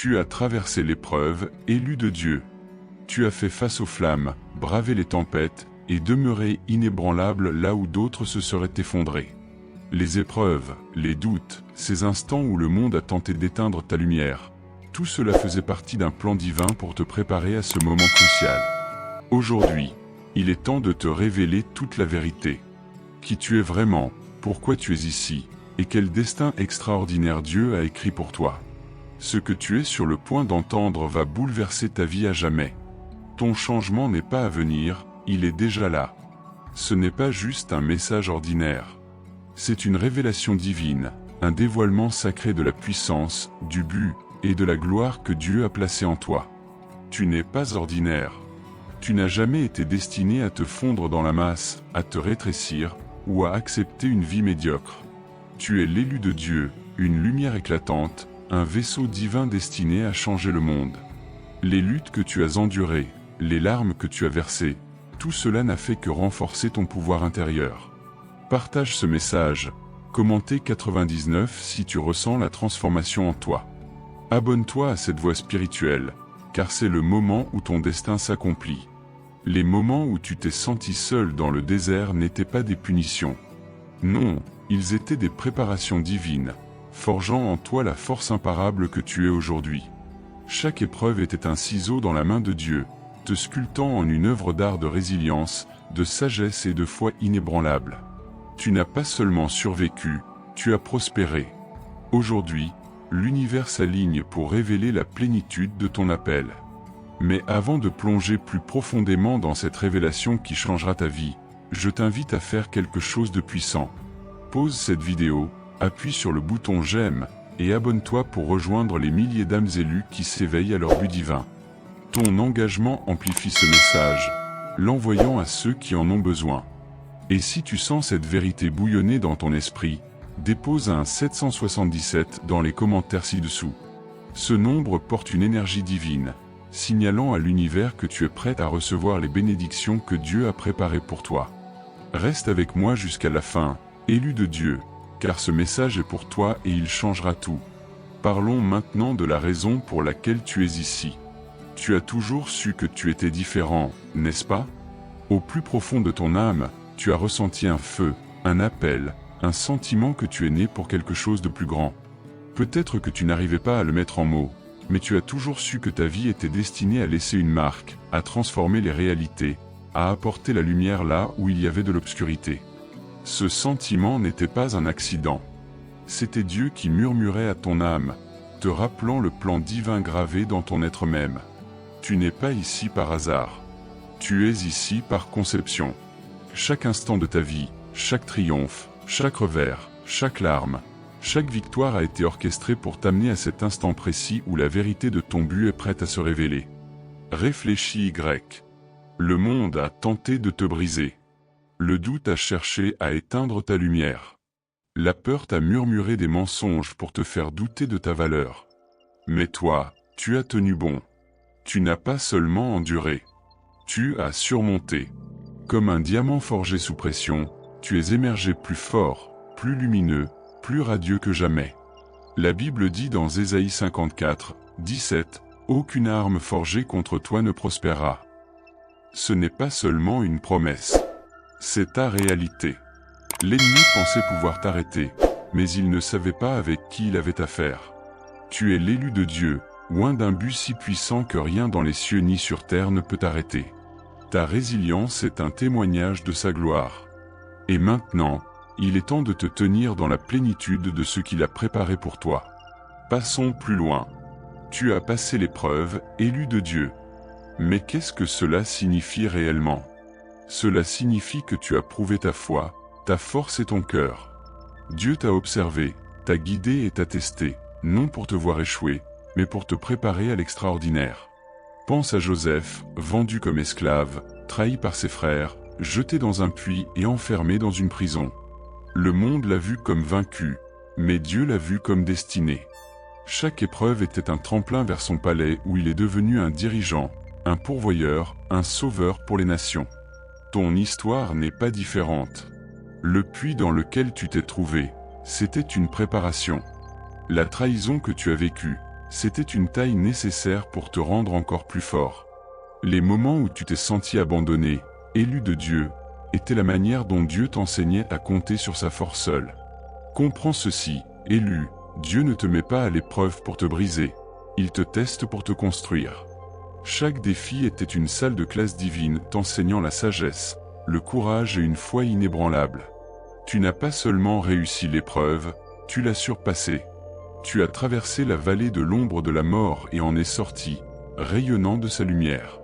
Tu as traversé l'épreuve, élu de Dieu. Tu as fait face aux flammes, bravé les tempêtes, et demeuré inébranlable là où d'autres se seraient effondrés. Les épreuves, les doutes, ces instants où le monde a tenté d'éteindre ta lumière, tout cela faisait partie d'un plan divin pour te préparer à ce moment crucial. Aujourd'hui, il est temps de te révéler toute la vérité. Qui tu es vraiment, pourquoi tu es ici, et quel destin extraordinaire Dieu a écrit pour toi. Ce que tu es sur le point d'entendre va bouleverser ta vie à jamais. Ton changement n'est pas à venir, il est déjà là. Ce n'est pas juste un message ordinaire. C'est une révélation divine, un dévoilement sacré de la puissance, du but et de la gloire que Dieu a placé en toi. Tu n'es pas ordinaire. Tu n'as jamais été destiné à te fondre dans la masse, à te rétrécir, ou à accepter une vie médiocre. Tu es l'élu de Dieu, une lumière éclatante, un vaisseau divin destiné à changer le monde. Les luttes que tu as endurées, les larmes que tu as versées, tout cela n'a fait que renforcer ton pouvoir intérieur. Partage ce message, commentez 99 si tu ressens la transformation en toi. Abonne-toi à cette voie spirituelle, car c'est le moment où ton destin s'accomplit. Les moments où tu t'es senti seul dans le désert n'étaient pas des punitions. Non, ils étaient des préparations divines, forgeant en toi la force imparable que tu es aujourd'hui. Chaque épreuve était un ciseau dans la main de Dieu, te sculptant en une œuvre d'art de résilience, de sagesse et de foi inébranlable. Tu n'as pas seulement survécu, tu as prospéré. Aujourd'hui, l'univers s'aligne pour révéler la plénitude de ton appel. Mais avant de plonger plus profondément dans cette révélation qui changera ta vie, je t'invite à faire quelque chose de puissant. Pause cette vidéo, appuie sur le bouton j'aime, et abonne-toi pour rejoindre les milliers d'âmes élues qui s'éveillent à leur but divin. Ton engagement amplifie ce message, l'envoyant à ceux qui en ont besoin. Et si tu sens cette vérité bouillonner dans ton esprit, dépose un 777 dans les commentaires ci-dessous. Ce nombre porte une énergie divine, signalant à l'univers que tu es prêt à recevoir les bénédictions que Dieu a préparées pour toi. Reste avec moi jusqu'à la fin, élu de Dieu, car ce message est pour toi et il changera tout. Parlons maintenant de la raison pour laquelle tu es ici. Tu as toujours su que tu étais différent, n'est-ce pas? Au plus profond de ton âme, tu as ressenti un feu, un appel, un sentiment que tu es né pour quelque chose de plus grand. Peut-être que tu n'arrivais pas à le mettre en mots, mais tu as toujours su que ta vie était destinée à laisser une marque, à transformer les réalités, à apporter la lumière là où il y avait de l'obscurité. Ce sentiment n'était pas un accident. C'était Dieu qui murmurait à ton âme, te rappelant le plan divin gravé dans ton être même. Tu n'es pas ici par hasard. Tu es ici par conception. Chaque instant de ta vie, chaque triomphe, chaque revers, chaque larme, chaque victoire a été orchestrée pour t'amener à cet instant précis où la vérité de ton but est prête à se révéler. Réfléchis Y. Le monde a tenté de te briser. Le doute a cherché à éteindre ta lumière. La peur t'a murmuré des mensonges pour te faire douter de ta valeur. Mais toi, tu as tenu bon. Tu n'as pas seulement enduré. Tu as surmonté. Comme un diamant forgé sous pression, tu es émergé plus fort, plus lumineux, plus radieux que jamais. La Bible dit dans Ésaïe 54, 17, « Aucune arme forgée contre toi ne prospérera. » Ce n'est pas seulement une promesse. C'est ta réalité. L'ennemi pensait pouvoir t'arrêter, mais il ne savait pas avec qui il avait affaire. Tu es l'élu de Dieu, loin d'un but si puissant que rien dans les cieux ni sur terre ne peut t'arrêter. Ta résilience est un témoignage de sa gloire. Et maintenant, il est temps de te tenir dans la plénitude de ce qu'il a préparé pour toi. Passons plus loin. Tu as passé l'épreuve, élu de Dieu. Mais qu'est-ce que cela signifie réellement? Cela signifie que tu as prouvé ta foi, ta force et ton cœur. Dieu t'a observé, t'a guidé et t'a testé, non pour te voir échouer, mais pour te préparer à l'extraordinaire. Pense à Joseph, vendu comme esclave, trahi par ses frères, jeté dans un puits et enfermé dans une prison. Le monde l'a vu comme vaincu, mais Dieu l'a vu comme destiné. Chaque épreuve était un tremplin vers son palais où il est devenu un dirigeant, un pourvoyeur, un sauveur pour les nations. Ton histoire n'est pas différente. Le puits dans lequel tu t'es trouvé, c'était une préparation. La trahison que tu as vécue, C'était une taille nécessaire pour te rendre encore plus fort. Les moments où tu t'es senti abandonné, élu de Dieu, étaient la manière dont Dieu t'enseignait à compter sur sa force seule. Comprends ceci, élu, Dieu ne te met pas à l'épreuve pour te briser, il te teste pour te construire. Chaque défi était une salle de classe divine t'enseignant la sagesse, le courage et une foi inébranlable. Tu n'as pas seulement réussi l'épreuve, tu l'as surpassée. Tu as traversé la vallée de l'ombre de la mort et en es sorti, rayonnant de sa lumière.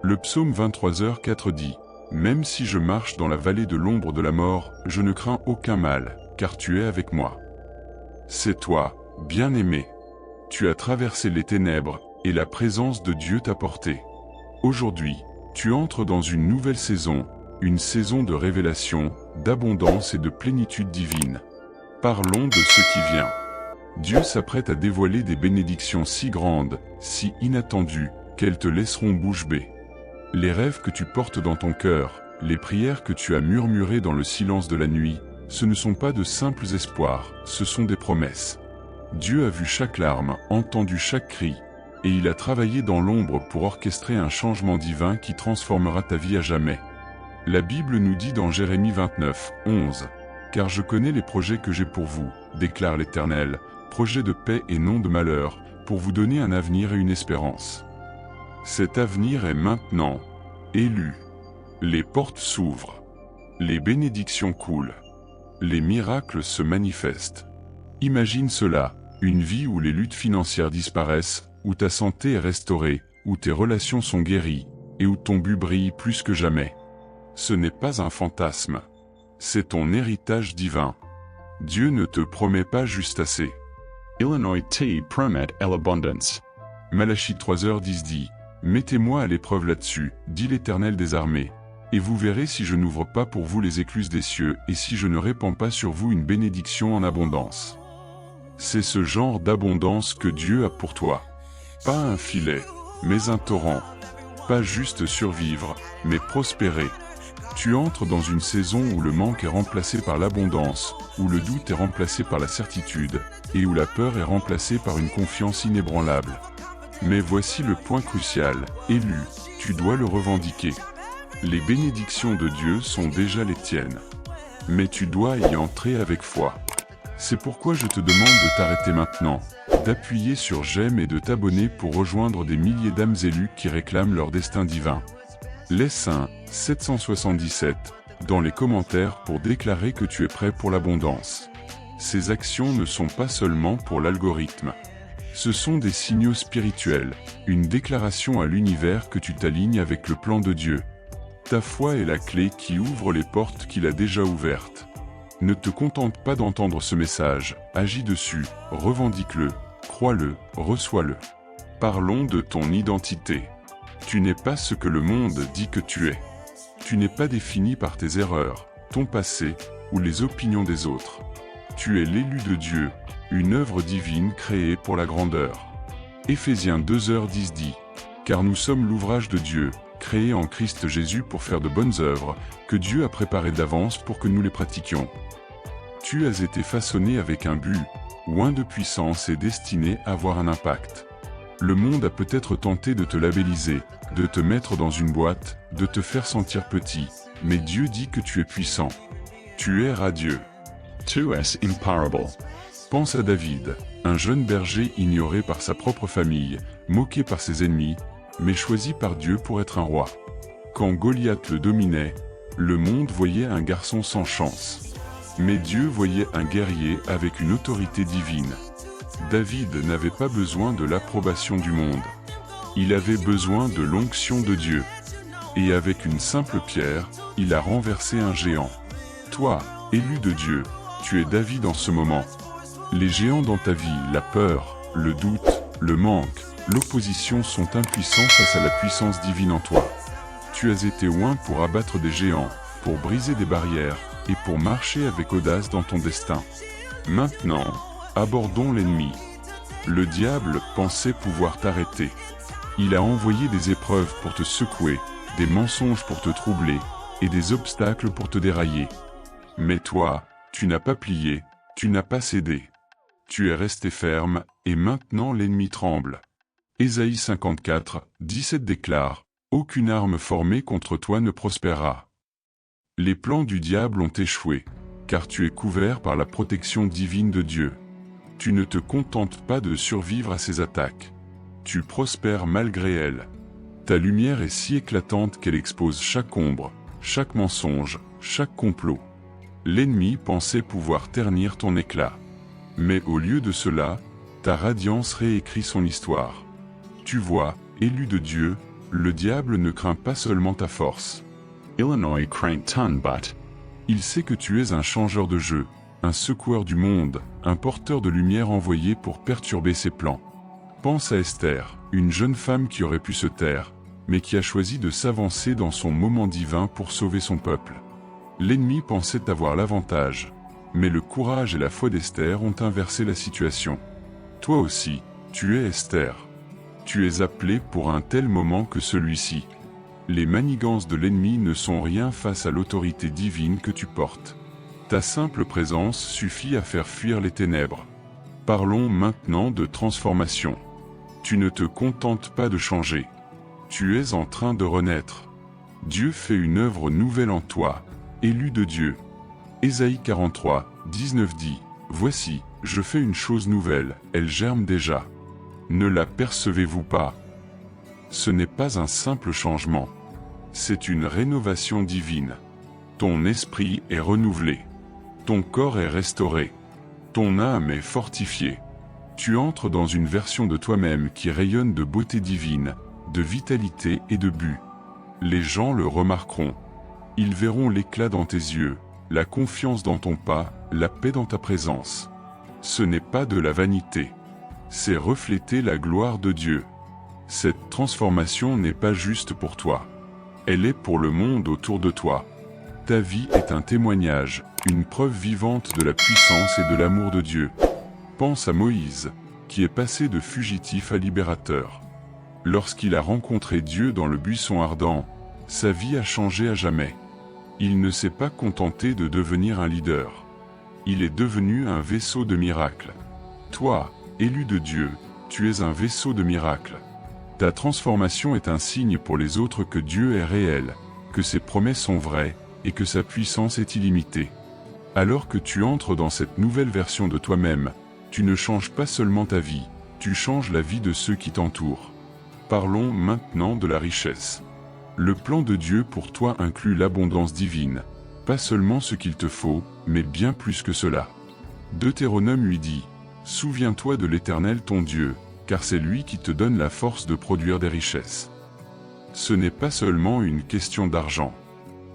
Le psaume 23h4 dit « Même si je marche dans la vallée de l'ombre de la mort, je ne crains aucun mal, car tu es avec moi. » C'est toi, bien-aimé. Tu as traversé les ténèbres, et la présence de Dieu t'a porté. Aujourd'hui, tu entres dans une nouvelle saison, une saison de révélation, d'abondance et de plénitude divine. Parlons de ce qui vient. Dieu s'apprête à dévoiler des bénédictions si grandes, si inattendues, qu'elles te laisseront bouche bée. Les rêves que tu portes dans ton cœur, les prières que tu as murmurées dans le silence de la nuit, ce ne sont pas de simples espoirs, ce sont des promesses. Dieu a vu chaque larme, entendu chaque cri, et il a travaillé dans l'ombre pour orchestrer un changement divin qui transformera ta vie à jamais. La Bible nous dit dans Jérémie 29, 11, « Car je connais les projets que j'ai pour vous, déclare l'Éternel, projets de paix et non de malheur, pour vous donner un avenir et une espérance. » Cet avenir est maintenant, élu. Les portes s'ouvrent. Les bénédictions coulent. Les miracles se manifestent. Imagine cela, une vie où les luttes financières disparaissent, où ta santé est restaurée, où tes relations sont guéries, et où ton but brille plus que jamais. Ce n'est pas un fantasme. C'est ton héritage divin. Dieu ne te promet pas juste assez. Illinois te promet l'abondance. Malachie 3h10 dit « Mettez-moi à l'épreuve là-dessus, dit l'Éternel des armées, et vous verrez si je n'ouvre pas pour vous les écluses des cieux et si je ne répands pas sur vous une bénédiction en abondance. » C'est ce genre d'abondance que Dieu a pour toi. Pas un filet, mais un torrent. Pas juste survivre, mais prospérer. Tu entres dans une saison où le manque est remplacé par l'abondance, où le doute est remplacé par la certitude, et où la peur est remplacée par une confiance inébranlable. Mais voici le point crucial, élu, tu dois le revendiquer. Les bénédictions de Dieu sont déjà les tiennes. Mais tu dois y entrer avec foi. C'est pourquoi je te demande de t'arrêter maintenant, d'appuyer sur j'aime et de t'abonner pour rejoindre des milliers d'âmes élues qui réclament leur destin divin. Laisse un 777 dans les commentaires pour déclarer que tu es prêt pour l'abondance. Ces actions ne sont pas seulement pour l'algorithme. Ce sont des signaux spirituels, une déclaration à l'univers que tu t'alignes avec le plan de Dieu. Ta foi est la clé qui ouvre les portes qu'il a déjà ouvertes. Ne te contente pas d'entendre ce message, agis dessus, revendique-le, crois-le, reçois-le. Parlons de ton identité. Tu n'es pas ce que le monde dit que tu es. Tu n'es pas défini par tes erreurs, ton passé ou les opinions des autres. Tu es l'élu de Dieu, une œuvre divine créée pour la grandeur. Éphésiens 2h10 dit « Car nous sommes l'ouvrage de Dieu, créé en Christ Jésus pour faire de bonnes œuvres, que Dieu a préparées d'avance pour que nous les pratiquions. » Tu as été façonné avec un but, oint de puissance et destiné à avoir un impact. Le monde a peut-être tenté de te labelliser, de te mettre dans une boîte, de te faire sentir petit, mais Dieu dit que tu es puissant. Tu es radieux. Tu es imparable. Pense à David, un jeune berger ignoré par sa propre famille, moqué par ses ennemis, mais choisi par Dieu pour être un roi. Quand Goliath le dominait, le monde voyait un garçon sans chance. Mais Dieu voyait un guerrier avec une autorité divine. David n'avait pas besoin de l'approbation du monde. Il avait besoin de l'onction de Dieu. Et avec une simple pierre, il a renversé un géant. Toi, élu de Dieu, tu es David en ce moment. Les géants dans ta vie, la peur, le doute, le manque, l'opposition sont impuissants face à la puissance divine en toi. Tu as été oint pour abattre des géants, pour briser des barrières, et pour marcher avec audace dans ton destin. Maintenant, abordons l'ennemi. Le diable pensait pouvoir t'arrêter. Il a envoyé des épreuves pour te secouer, des mensonges pour te troubler, et des obstacles pour te dérailler. Mais toi, tu n'as pas plié, tu n'as pas cédé. Tu es resté ferme, et maintenant l'ennemi tremble. Ésaïe 54, 17 déclare, « Aucune arme formée contre toi ne prospérera. » Les plans du diable ont échoué, car tu es couvert par la protection divine de Dieu. Tu ne te contentes pas de survivre à ses attaques. Tu prospères malgré elles. Ta lumière est si éclatante qu'elle expose chaque ombre, chaque mensonge, chaque complot. L'ennemi pensait pouvoir ternir ton éclat. Mais au lieu de cela, ta radiance réécrit son histoire. Tu vois, élu de Dieu, le diable ne craint pas seulement ta force. Illinois craint ton but. Il sait que tu es un changeur de jeu, un secoueur du monde, un porteur de lumière envoyé pour perturber ses plans. Pense à Esther, une jeune femme qui aurait pu se taire, mais qui a choisi de s'avancer dans son moment divin pour sauver son peuple. L'ennemi pensait avoir l'avantage, mais le courage et la foi d'Esther ont inversé la situation. Toi aussi, tu es Esther. Tu es appelé pour un tel moment que celui-ci. Les manigances de l'ennemi ne sont rien face à l'autorité divine que tu portes. Ta simple présence suffit à faire fuir les ténèbres. Parlons maintenant de transformation. Tu ne te contentes pas de changer. Tu es en train de renaître. Dieu fait une œuvre nouvelle en toi, élu de Dieu. Ésaïe 43, 19 dit, « Voici, je fais une chose nouvelle, elle germe déjà. Ne la percevez-vous pas ?» Ce n'est pas un simple changement. C'est une rénovation divine. Ton esprit est renouvelé. Ton corps est restauré. Ton âme est fortifiée. Tu entres dans une version de toi-même qui rayonne de beauté divine, de vitalité et de but. Les gens le remarqueront. Ils verront l'éclat dans tes yeux, la confiance dans ton pas, la paix dans ta présence. Ce n'est pas de la vanité. C'est refléter la gloire de Dieu. Cette transformation n'est pas juste pour toi. Elle est pour le monde autour de toi. Ta vie est un témoignage, une preuve vivante de la puissance et de l'amour de Dieu. Pense à Moïse, qui est passé de fugitif à libérateur. Lorsqu'il a rencontré Dieu dans le buisson ardent, sa vie a changé à jamais. Il ne s'est pas contenté de devenir un leader. Il est devenu un vaisseau de miracles. Toi, élu de Dieu, tu es un vaisseau de miracles. Ta transformation est un signe pour les autres que Dieu est réel, que ses promesses sont vraies, et que sa puissance est illimitée. Alors que tu entres dans cette nouvelle version de toi-même, tu ne changes pas seulement ta vie, tu changes la vie de ceux qui t'entourent. Parlons maintenant de la richesse. Le plan de Dieu pour toi inclut l'abondance divine, pas seulement ce qu'il te faut, mais bien plus que cela. Deutéronome lui dit, « Souviens-toi de l'Éternel ton Dieu, car c'est lui qui te donne la force de produire des richesses. » Ce n'est pas seulement une question d'argent.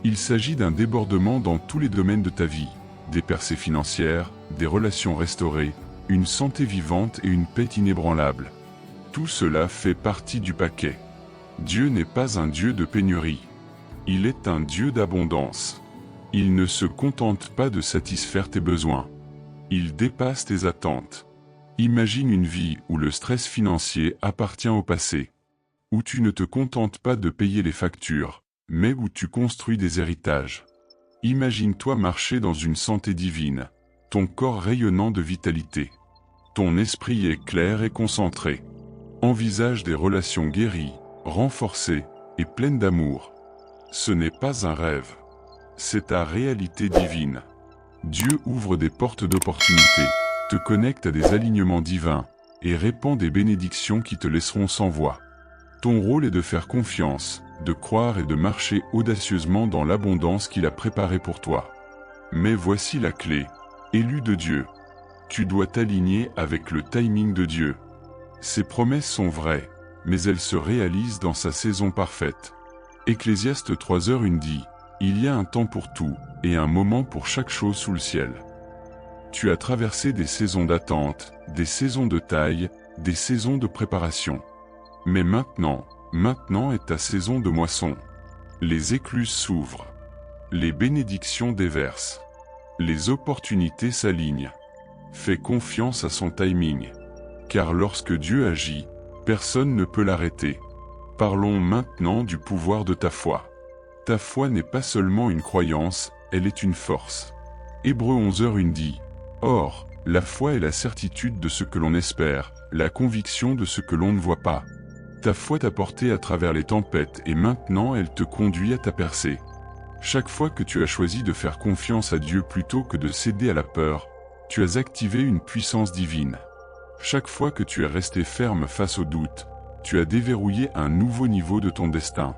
Il s'agit d'un débordement dans tous les domaines de ta vie, des percées financières, des relations restaurées, une santé vivante et une paix inébranlable. Tout cela fait partie du paquet. Dieu n'est pas un Dieu de pénurie. Il est un Dieu d'abondance. Il ne se contente pas de satisfaire tes besoins. Il dépasse tes attentes. Imagine une vie où le stress financier appartient au passé, où tu ne te contentes pas de payer les factures, mais où tu construis des héritages. Imagine-toi marcher dans une santé divine, ton corps rayonnant de vitalité. Ton esprit est clair et concentré. Envisage des relations guéries, renforcées et pleines d'amour. Ce n'est pas un rêve. C'est ta réalité divine. Dieu ouvre des portes d'opportunité, te connecte à des alignements divins, et répand des bénédictions qui te laisseront sans voix. Ton rôle est de faire confiance, de croire et de marcher audacieusement dans l'abondance qu'il a préparée pour toi. Mais voici la clé, élu de Dieu. Tu dois t'aligner avec le timing de Dieu. Ses promesses sont vraies, mais elles se réalisent dans sa saison parfaite. Ecclésiaste 3h1 dit, « Il y a un temps pour tout, et un moment pour chaque chose sous le ciel. » Tu as traversé des saisons d'attente, des saisons de taille, des saisons de préparation. Mais maintenant est ta saison de moisson. Les écluses s'ouvrent. Les bénédictions déversent. Les opportunités s'alignent. Fais confiance à son timing. Car lorsque Dieu agit, personne ne peut l'arrêter. Parlons maintenant du pouvoir de ta foi. Ta foi n'est pas seulement une croyance, elle est une force. Hébreux 11h1 dit, « Or, La foi est la certitude de ce que l'on espère, la conviction de ce que l'on ne voit pas. Ta foi t'a porté à travers les tempêtes et maintenant elle te conduit à ta percée. Chaque fois que tu as choisi de faire confiance à Dieu plutôt que de céder à la peur, tu as activé une puissance divine. Chaque fois que tu es resté ferme face au doute, tu as déverrouillé un nouveau niveau de ton destin.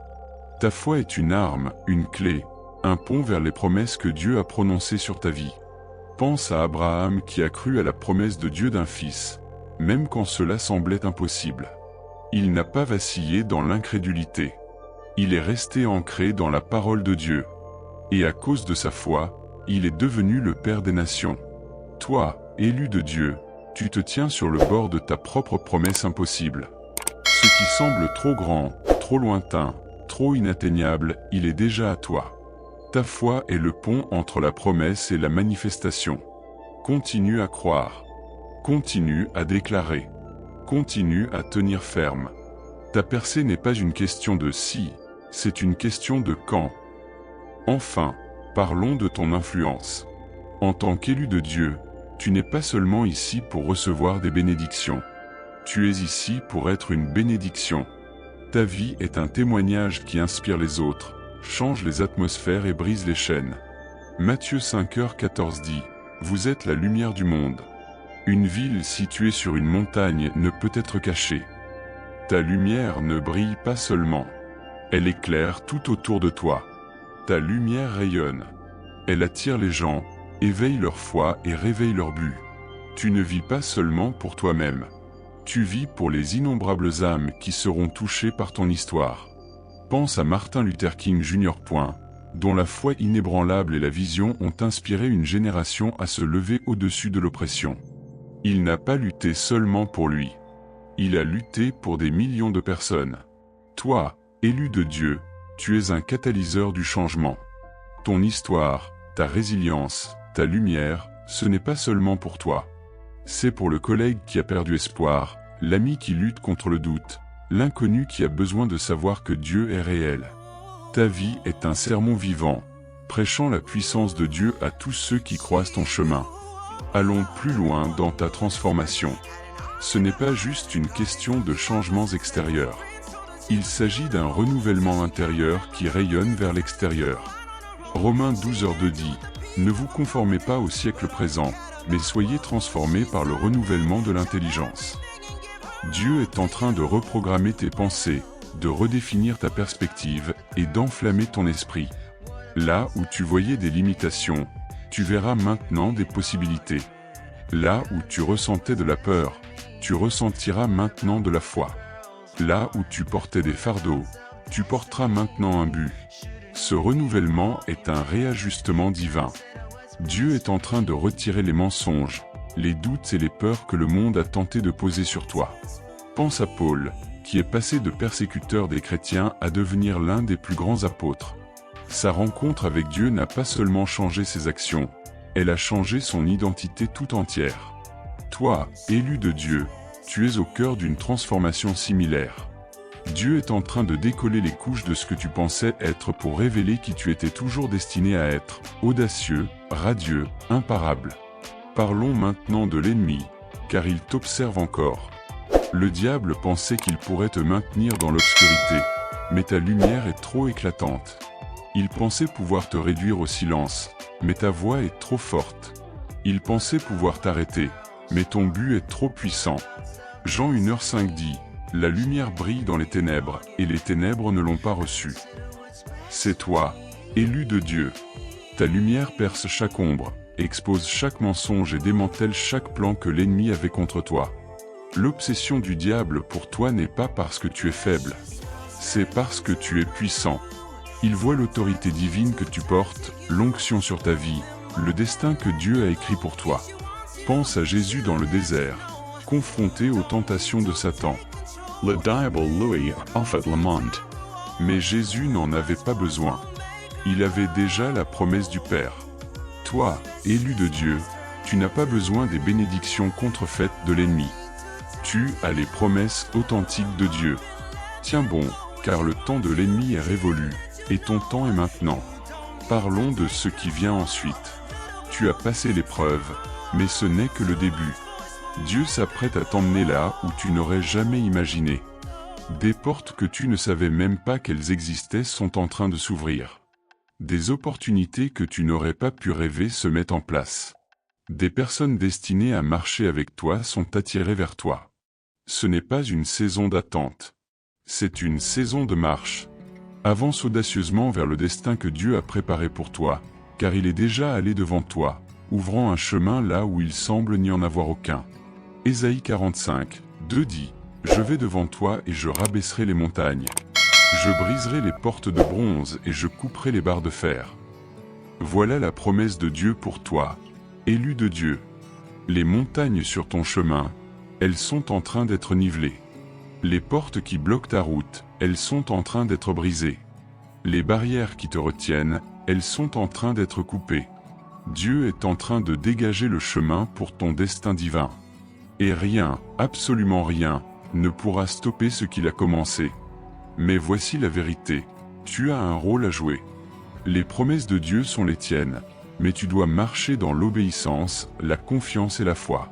Ta foi est une arme, une clé, un pont vers les promesses que Dieu a prononcées sur ta vie. Pense à Abraham qui a cru à la promesse de Dieu d'un fils, même quand cela semblait impossible. Il n'a pas vacillé dans l'incrédulité. Il est resté ancré dans la parole de Dieu. Et à cause de sa foi, il est devenu le Père des nations. Toi, élu de Dieu, tu te tiens sur le bord de ta propre promesse impossible. Ce qui semble trop grand, trop lointain, trop inatteignable, il est déjà à toi. Ta foi est le pont entre la promesse et la manifestation. Continue à croire. Continue à déclarer. Continue à tenir ferme. Ta percée n'est pas une question de si, c'est une question de quand. Enfin, parlons de ton influence. En tant qu'élu de Dieu, tu n'es pas seulement ici pour recevoir des bénédictions. Tu es ici pour être une bénédiction. Ta vie est un témoignage qui inspire les autres, change les atmosphères et brise les chaînes. Matthieu 5h14 dit « Vous êtes la lumière du monde. Une ville située sur une montagne ne peut être cachée. Ta lumière ne brille pas seulement. Elle éclaire tout autour de toi. Ta lumière rayonne. Elle attire les gens, éveille leur foi et réveille leur but. Tu ne vis pas seulement pour toi-même. Tu vis pour les innombrables âmes qui seront touchées par ton histoire. Pense à Martin Luther King Jr. Dont la foi inébranlable et la vision ont inspiré une génération à se lever au-dessus de l'oppression. Il n'a pas lutté seulement pour lui. Il a lutté pour des millions de personnes. Toi, élu de Dieu, tu es un catalyseur du changement. Ton histoire, ta résilience, ta lumière, ce n'est pas seulement pour toi. C'est pour le collègue qui a perdu espoir, l'ami qui lutte contre le doute, l'inconnu qui a besoin de savoir que Dieu est réel. Ta vie est un sermon vivant, prêchant la puissance de Dieu à tous ceux qui croisent ton chemin. Allons plus loin dans ta transformation. Ce n'est pas juste une question de changements extérieurs. Il s'agit d'un renouvellement intérieur qui rayonne vers l'extérieur. Romains 12h2 dit « Ne vous conformez pas au siècle présent, mais soyez transformés par le renouvellement de l'intelligence. » Dieu est en train de reprogrammer tes pensées, de redéfinir ta perspective et d'enflammer ton esprit. Là où tu voyais des limitations, tu verras maintenant des possibilités. Là où tu ressentais de la peur, tu ressentiras maintenant de la foi. Là où tu portais des fardeaux, tu porteras maintenant un but. Ce renouvellement est un réajustement divin. Dieu est en train de retirer les mensonges, les doutes et les peurs que le monde a tenté de poser sur toi. Pense à Paul, qui est passé de persécuteur des chrétiens à devenir l'un des plus grands apôtres. Sa rencontre avec Dieu n'a pas seulement changé ses actions, elle a changé son identité tout entière. Toi, élu de Dieu, tu es au cœur d'une transformation similaire. Dieu est en train de décoller les couches de ce que tu pensais être pour révéler qui tu étais toujours destiné à être, audacieux, radieux, imparable. Parlons maintenant de l'ennemi, car il t'observe encore. Le diable pensait qu'il pourrait te maintenir dans l'obscurité, mais ta lumière est trop éclatante. Il pensait pouvoir te réduire au silence, mais ta voix est trop forte. Il pensait pouvoir t'arrêter, mais ton but est trop puissant. Jean 1h5 dit « La lumière brille dans les ténèbres, et les ténèbres ne l'ont pas reçue. » C'est toi, élu de Dieu. Ta lumière perce chaque ombre, expose chaque mensonge et démantèle chaque plan que l'ennemi avait contre toi. L'obsession du diable pour toi n'est pas parce que tu es faible, c'est parce que tu es puissant. Il voit l'autorité divine que tu portes, l'onction sur ta vie, le destin que Dieu a écrit pour toi. Pense à Jésus dans le désert, confronté aux tentations de Satan. Le diable lui offre le monde. Mais Jésus n'en avait pas besoin. Il avait déjà la promesse du Père. Toi, élu de Dieu, tu n'as pas besoin des bénédictions contrefaites de l'ennemi. Tu as les promesses authentiques de Dieu. Tiens bon, car le temps de l'ennemi est révolu, et ton temps est maintenant. Parlons de ce qui vient ensuite. Tu as passé l'épreuve, mais ce n'est que le début. Dieu s'apprête à t'emmener là où tu n'aurais jamais imaginé. Des portes que tu ne savais même pas qu'elles existaient sont en train de s'ouvrir. Des opportunités que tu n'aurais pas pu rêver se mettent en place. Des personnes destinées à marcher avec toi sont attirées vers toi. Ce n'est pas une saison d'attente. C'est une saison de marche. Avance audacieusement vers le destin que Dieu a préparé pour toi, car il est déjà allé devant toi, ouvrant un chemin là où il semble n'y en avoir aucun. Ésaïe 45, 2 dit « Je vais devant toi et je rabaisserai les montagnes. Je briserai les portes de bronze et je couperai les barres de fer. » Voilà la promesse de Dieu pour toi, élu de Dieu. Les montagnes sur ton chemin, elles sont en train d'être nivelées. Les portes qui bloquent ta route, elles sont en train d'être brisées. Les barrières qui te retiennent, elles sont en train d'être coupées. Dieu est en train de dégager le chemin pour ton destin divin. Et rien, absolument rien, ne pourra stopper ce qu'il a commencé. Mais voici la vérité, tu as un rôle à jouer. Les promesses de Dieu sont les tiennes, mais tu dois marcher dans l'obéissance, la confiance et la foi.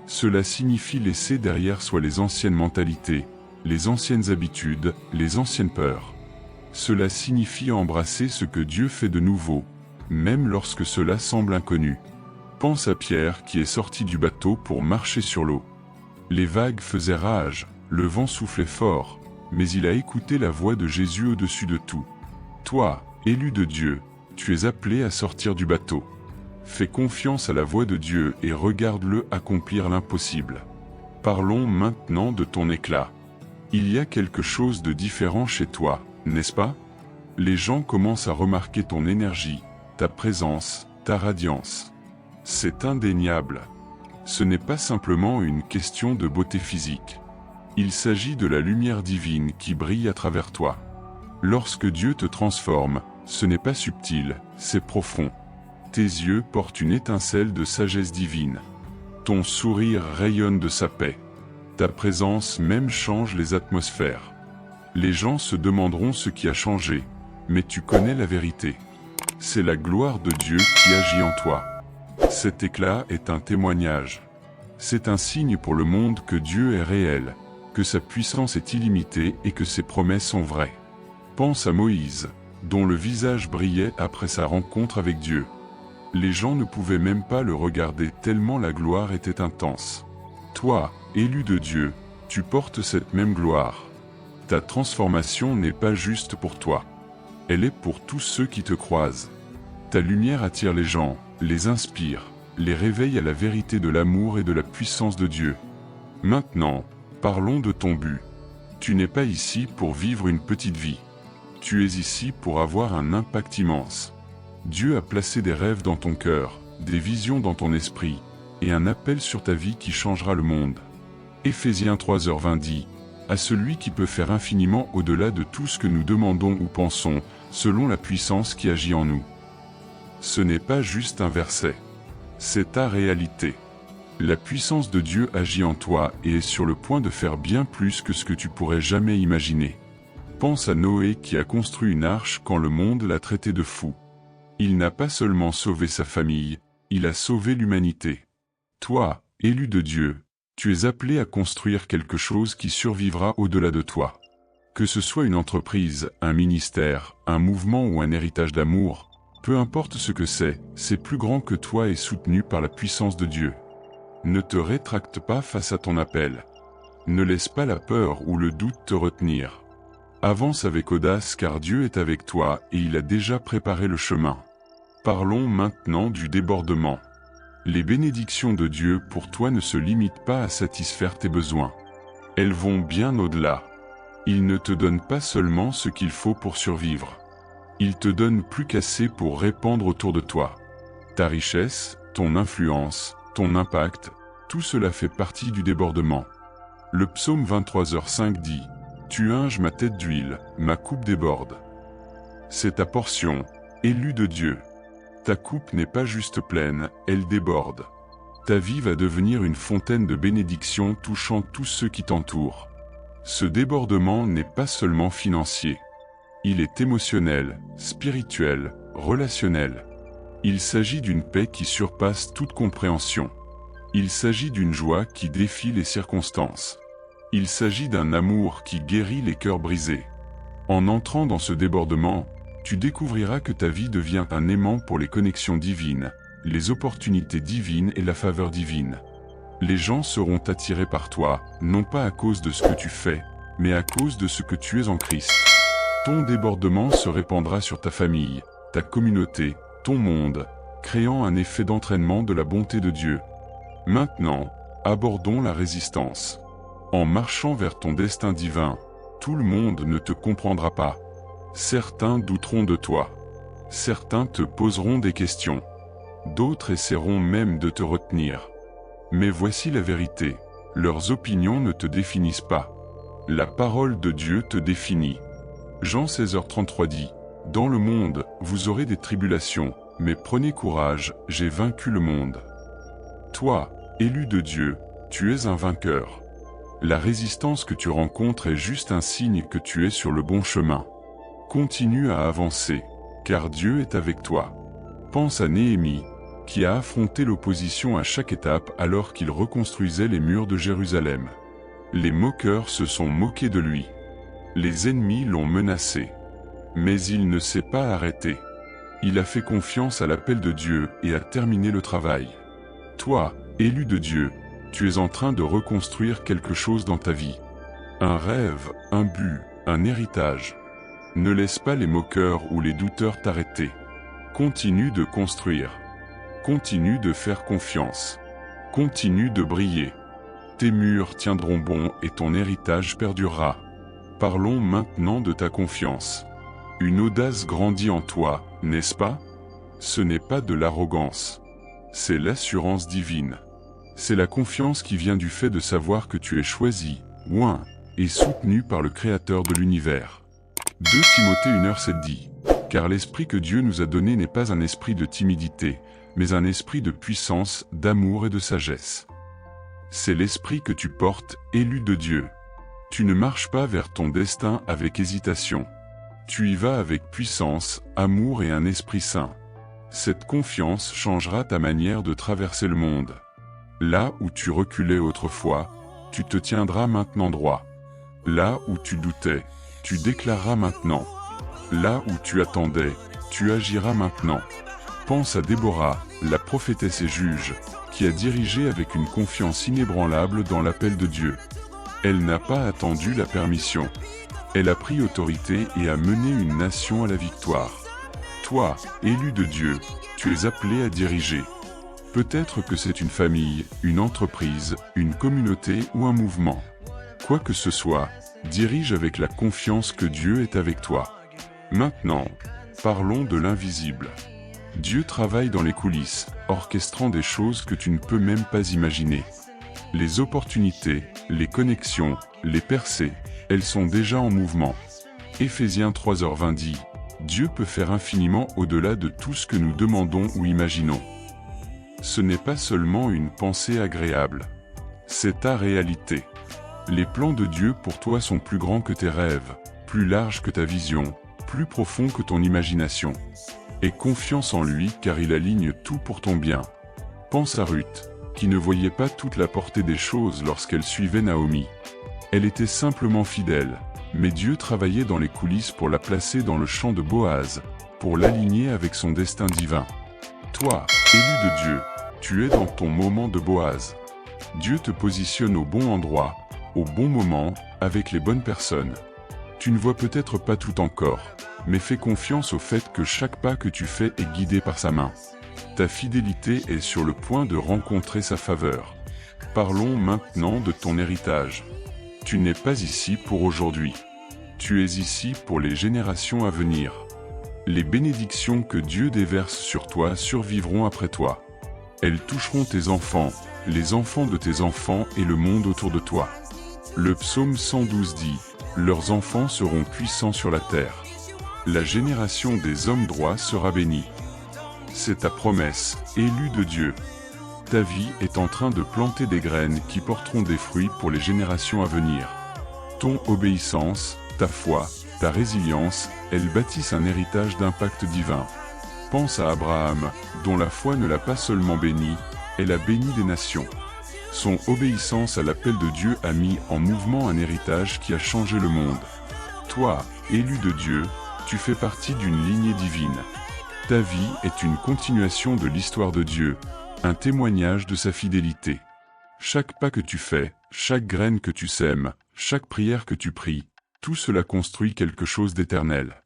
Cela signifie laisser derrière soi les anciennes mentalités, les anciennes habitudes, les anciennes peurs. Cela signifie embrasser ce que Dieu fait de nouveau, même lorsque cela semble inconnu. Pense à Pierre qui est sorti du bateau pour marcher sur l'eau. Les vagues faisaient rage, le vent soufflait fort, mais il a écouté la voix de Jésus au-dessus de tout. Toi, élu de Dieu, tu es appelé à sortir du bateau. Fais confiance à la voix de Dieu et regarde-le accomplir l'impossible. Parlons maintenant de ton éclat. Il y a quelque chose de différent chez toi, n'est-ce pas? Les gens commencent à remarquer ton énergie, ta présence, ta radiance. C'est indéniable. Ce n'est pas simplement une question de beauté physique. Il s'agit de la lumière divine qui brille à travers toi. Lorsque Dieu te transforme, ce n'est pas subtil, c'est profond. Tes yeux portent une étincelle de sagesse divine. Ton sourire rayonne de sa paix. Ta présence même change les atmosphères. Les gens se demanderont ce qui a changé, mais tu connais la vérité. C'est la gloire de Dieu qui agit en toi. Cet éclat est un témoignage. C'est un signe pour le monde que Dieu est réel, que sa puissance est illimitée et que ses promesses sont vraies. Pense à Moïse, dont le visage brillait après sa rencontre avec Dieu. Les gens ne pouvaient même pas le regarder tellement la gloire était intense. Toi, élu de Dieu, tu portes cette même gloire. Ta transformation n'est pas juste pour toi. Elle est pour tous ceux qui te croisent. Ta lumière attire les gens, les inspire, les réveille à la vérité de l'amour et de la puissance de Dieu. Maintenant, parlons de ton but. Tu n'es pas ici pour vivre une petite vie. Tu es ici pour avoir un impact immense. Dieu a placé des rêves dans ton cœur, des visions dans ton esprit, et un appel sur ta vie qui changera le monde. Éphésiens 3h20 dit « À celui qui peut faire infiniment au-delà de tout ce que nous demandons ou pensons, selon la puissance qui agit en nous. » Ce n'est pas juste un verset. C'est ta réalité. La puissance de Dieu agit en toi et est sur le point de faire bien plus que ce que tu pourrais jamais imaginer. Pense à Noé qui a construit une arche quand le monde l'a traité de fou. Il n'a pas seulement sauvé sa famille, il a sauvé l'humanité. Toi, élu de Dieu, tu es appelé à construire quelque chose qui survivra au-delà de toi. Que ce soit une entreprise, un ministère, un mouvement ou un héritage d'amour, peu importe ce que c'est plus grand que toi et soutenu par la puissance de Dieu. Ne te rétracte pas face à ton appel. Ne laisse pas la peur ou le doute te retenir. Avance avec audace car Dieu est avec toi et il a déjà préparé le chemin. Parlons maintenant du débordement. Les bénédictions de Dieu pour toi ne se limitent pas à satisfaire tes besoins. Elles vont bien au-delà. Il ne te donne pas seulement ce qu'il faut pour survivre. Il te donne plus qu'assez pour répandre autour de toi. Ta richesse, ton influence, ton impact, tout cela fait partie du débordement. Le psaume 23h5 dit « Tu unges ma tête d'huile, ma coupe déborde. » C'est ta portion, élu de Dieu. Ta coupe n'est pas juste pleine, elle déborde. Ta vie va devenir une fontaine de bénédictions touchant tous ceux qui t'entourent. Ce débordement n'est pas seulement financier. Il est émotionnel, spirituel, relationnel. Il s'agit d'une paix qui surpasse toute compréhension. Il s'agit d'une joie qui défie les circonstances. Il s'agit d'un amour qui guérit les cœurs brisés. En entrant dans ce débordement, tu découvriras que ta vie devient un aimant pour les connexions divines, les opportunités divines et la faveur divine. Les gens seront attirés par toi, non pas à cause de ce que tu fais, mais à cause de ce que tu es en Christ. Ton débordement se répandra sur ta famille, ta communauté, ton monde, créant un effet d'entraînement de la bonté de Dieu. Maintenant, abordons la résistance. En marchant vers ton destin divin, tout le monde ne te comprendra pas. Certains douteront de toi. Certains te poseront des questions. D'autres essaieront même de te retenir. Mais voici la vérité, leurs opinions ne te définissent pas. La parole de Dieu te définit. Jean 16h33 dit, « Dans le monde, vous aurez des tribulations, mais prenez courage, j'ai vaincu le monde. » Toi, élu de Dieu, tu es un vainqueur. La résistance que tu rencontres est juste un signe que tu es sur le bon chemin. Continue à avancer, car Dieu est avec toi. Pense à Néhémie, qui a affronté l'opposition à chaque étape alors qu'il reconstruisait les murs de Jérusalem. Les moqueurs se sont moqués de lui. Les ennemis l'ont menacé. Mais il ne s'est pas arrêté. Il a fait confiance à l'appel de Dieu et a terminé le travail. Toi, élu de Dieu, tu es en train de reconstruire quelque chose dans ta vie. Un rêve, un but, un héritage. Ne laisse pas les moqueurs ou les douteurs t'arrêter. Continue de construire. Continue de faire confiance. Continue de briller. Tes murs tiendront bon et ton héritage perdurera. Parlons maintenant de ta confiance. Une audace grandit en toi, n'est-ce pas? Ce n'est pas de l'arrogance. C'est l'assurance divine. C'est la confiance qui vient du fait de savoir que tu es choisi, oint, et soutenu par le Créateur de l'univers. 2 Timothée 1h7 dit, « Car l'esprit que Dieu nous a donné n'est pas un esprit de timidité, mais un esprit de puissance, d'amour et de sagesse. » C'est l'esprit que tu portes, élu de Dieu. Tu ne marches pas vers ton destin avec hésitation. Tu y vas avec puissance, amour et un esprit saint. Cette confiance changera ta manière de traverser le monde. Là où tu reculais autrefois, tu te tiendras maintenant droit. Là où tu doutais, tu déclareras maintenant. Là où tu attendais, tu agiras maintenant. Pense à Déborah, la prophétesse et juge, qui a dirigé avec une confiance inébranlable dans l'appel de Dieu. Elle n'a pas attendu la permission. Elle a pris autorité et a mené une nation à la victoire. Toi, élu de Dieu, tu es appelé à diriger. Peut-être que c'est une famille, une entreprise, une communauté ou un mouvement. Quoi que ce soit, dirige avec la confiance que Dieu est avec toi. Maintenant, parlons de l'invisible. Dieu travaille dans les coulisses, orchestrant des choses que tu ne peux même pas imaginer. Les opportunités, les connexions, les percées, elles sont déjà en mouvement. Éphésiens 3h20 dit, « Dieu peut faire infiniment au-delà de tout ce que nous demandons ou imaginons. » Ce n'est pas seulement une pensée agréable. C'est ta réalité. Les plans de Dieu pour toi sont plus grands que tes rêves, plus larges que ta vision, plus profonds que ton imagination. Aie confiance en lui car il aligne tout pour ton bien. Pense à Ruth, qui ne voyait pas toute la portée des choses lorsqu'elle suivait Naomi. Elle était simplement fidèle, mais Dieu travaillait dans les coulisses pour la placer dans le champ de Boaz, pour l'aligner avec son destin divin. Toi, élu de Dieu, tu es dans ton moment de Boaz. Dieu te positionne au bon endroit, au bon moment, avec les bonnes personnes. Tu ne vois peut-être pas tout encore, mais fais confiance au fait que chaque pas que tu fais est guidé par sa main. Ta fidélité est sur le point de rencontrer sa faveur. Parlons maintenant de ton héritage. Tu n'es pas ici pour aujourd'hui. Tu es ici pour les générations à venir. Les bénédictions que Dieu déverse sur toi survivront après toi. Elles toucheront tes enfants, les enfants de tes enfants et le monde autour de toi. Le psaume 112 dit, « Leurs enfants seront puissants sur la terre. La génération des hommes droits sera bénie. » C'est ta promesse, élu de Dieu. Ta vie est en train de planter des graines qui porteront des fruits pour les générations à venir. Ton obéissance, ta foi, ta résilience, elles bâtissent un héritage d'impact divin. Pense à Abraham, dont la foi ne l'a pas seulement béni, elle a béni des nations. Son obéissance à l'appel de Dieu a mis en mouvement un héritage qui a changé le monde. Toi, élu de Dieu, tu fais partie d'une lignée divine. Ta vie est une continuation de l'histoire de Dieu, un témoignage de sa fidélité. Chaque pas que tu fais, chaque graine que tu sèmes, chaque prière que tu pries, tout cela construit quelque chose d'éternel.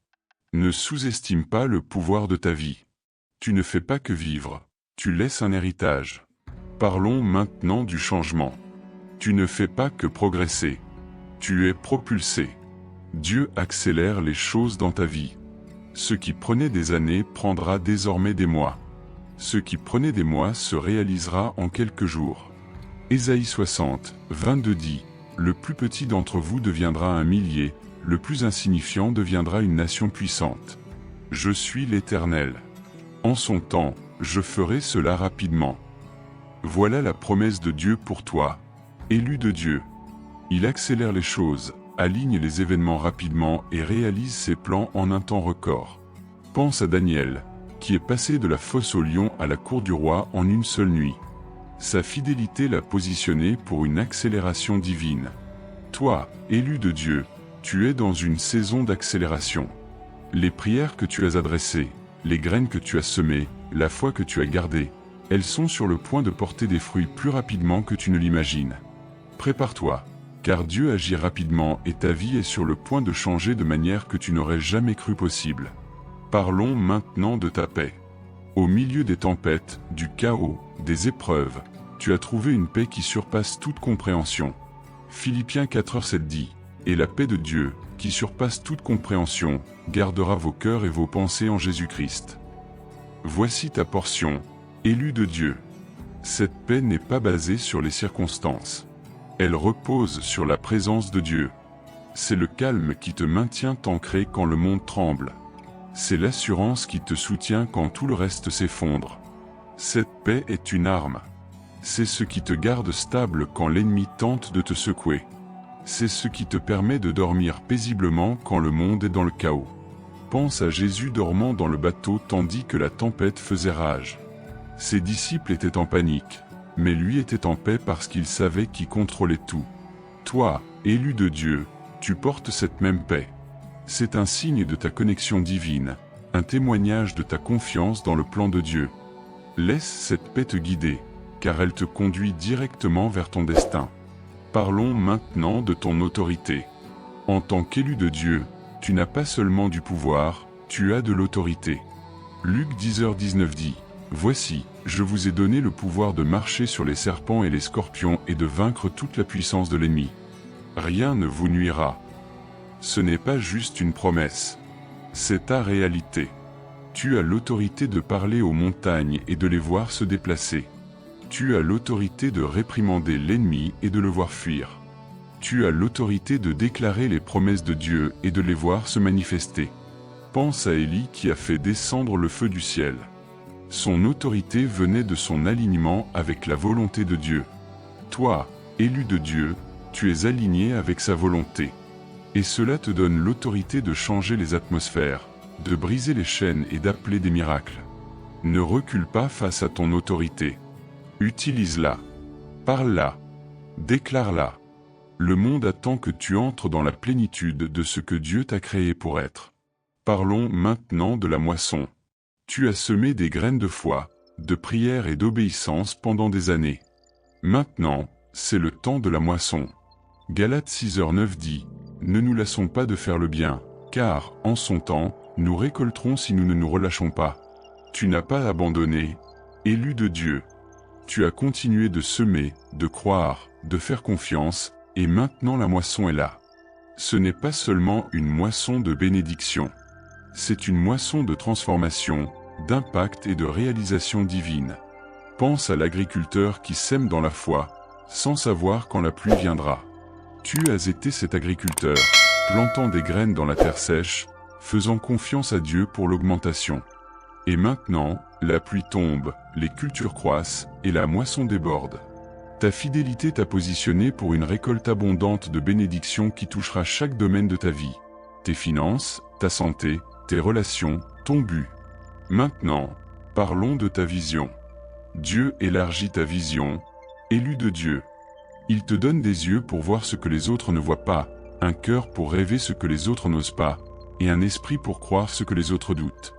Ne sous-estime pas le pouvoir de ta vie. Tu ne fais pas que vivre, tu laisses un héritage. Parlons maintenant du changement. Tu ne fais pas que progresser. Tu es propulsé. Dieu accélère les choses dans ta vie. Ce qui prenait des années prendra désormais des mois. Ce qui prenait des mois se réalisera en quelques jours. Ésaïe 60, 22 dit, « Le plus petit d'entre vous deviendra un millier, le plus insignifiant deviendra une nation puissante. Je suis l'Éternel. En son temps, je ferai cela rapidement. » Voilà la promesse de Dieu pour toi, élu de Dieu. Il accélère les choses, aligne les événements rapidement et réalise ses plans en un temps record. Pense à Daniel, qui est passé de la fosse au lion à la cour du roi en une seule nuit. Sa fidélité l'a positionné pour une accélération divine. Toi, élu de Dieu, tu es dans une saison d'accélération. Les prières que tu as adressées, les graines que tu as semées, la foi que tu as gardée, elles sont sur le point de porter des fruits plus rapidement que tu ne l'imagines. Prépare-toi, car Dieu agit rapidement et ta vie est sur le point de changer de manière que tu n'aurais jamais cru possible. Parlons maintenant de ta paix. Au milieu des tempêtes, du chaos, des épreuves, tu as trouvé une paix qui surpasse toute compréhension. Philippiens 4:7 dit, « Et la paix de Dieu, qui surpasse toute compréhension, gardera vos cœurs et vos pensées en Jésus-Christ. » Voici ta portion, élu de Dieu. Cette paix n'est pas basée sur les circonstances. Elle repose sur la présence de Dieu. C'est le calme qui te maintient ancré quand le monde tremble. C'est l'assurance qui te soutient quand tout le reste s'effondre. Cette paix est une arme. C'est ce qui te garde stable quand l'ennemi tente de te secouer. C'est ce qui te permet de dormir paisiblement quand le monde est dans le chaos. Pense à Jésus dormant dans le bateau tandis que la tempête faisait rage. Ses disciples étaient en panique, mais lui était en paix parce qu'il savait qui contrôlait tout. Toi, élu de Dieu, tu portes cette même paix. C'est un signe de ta connexion divine, un témoignage de ta confiance dans le plan de Dieu. Laisse cette paix te guider, car elle te conduit directement vers ton destin. Parlons maintenant de ton autorité. En tant qu'élu de Dieu, tu n'as pas seulement du pouvoir, tu as de l'autorité. Luc 10h19 dit, « Voici, je vous ai donné le pouvoir de marcher sur les serpents et les scorpions et de vaincre toute la puissance de l'ennemi. Rien ne vous nuira. » Ce n'est pas juste une promesse. C'est ta réalité. Tu as l'autorité de parler aux montagnes et de les voir se déplacer. Tu as l'autorité de réprimander l'ennemi et de le voir fuir. Tu as l'autorité de déclarer les promesses de Dieu et de les voir se manifester. Pense à Élie qui a fait descendre le feu du ciel. Son autorité venait de son alignement avec la volonté de Dieu. Toi, élu de Dieu, tu es aligné avec sa volonté. Et cela te donne l'autorité de changer les atmosphères, de briser les chaînes et d'appeler des miracles. Ne recule pas face à ton autorité. Utilise-la. Parle-la. Déclare-la. Le monde attend que tu entres dans la plénitude de ce que Dieu t'a créé pour être. Parlons maintenant de la moisson. Tu as semé des graines de foi, de prière et d'obéissance pendant des années. Maintenant, c'est le temps de la moisson. Galates 6h9 dit, « Ne nous lassons pas de faire le bien, car, en son temps, nous récolterons si nous ne nous relâchons pas. » Tu n'as pas abandonné, élu de Dieu. Tu as continué de semer, de croire, de faire confiance, et maintenant la moisson est là. Ce n'est pas seulement une moisson de bénédiction. C'est une moisson de transformation, d'impact et de réalisation divine. Pense à l'agriculteur qui sème dans la foi, sans savoir quand la pluie viendra. Tu as été cet agriculteur, plantant des graines dans la terre sèche, faisant confiance à Dieu pour l'augmentation. Et maintenant, la pluie tombe, les cultures croissent, et la moisson déborde. Ta fidélité t'a positionné pour une récolte abondante de bénédictions qui touchera chaque domaine de ta vie. Tes finances, ta santé, tes relations, ton but. Maintenant, parlons de ta vision. Dieu élargit ta vision, élu de Dieu. Il te donne des yeux pour voir ce que les autres ne voient pas, un cœur pour rêver ce que les autres n'osent pas, et un esprit pour croire ce que les autres doutent.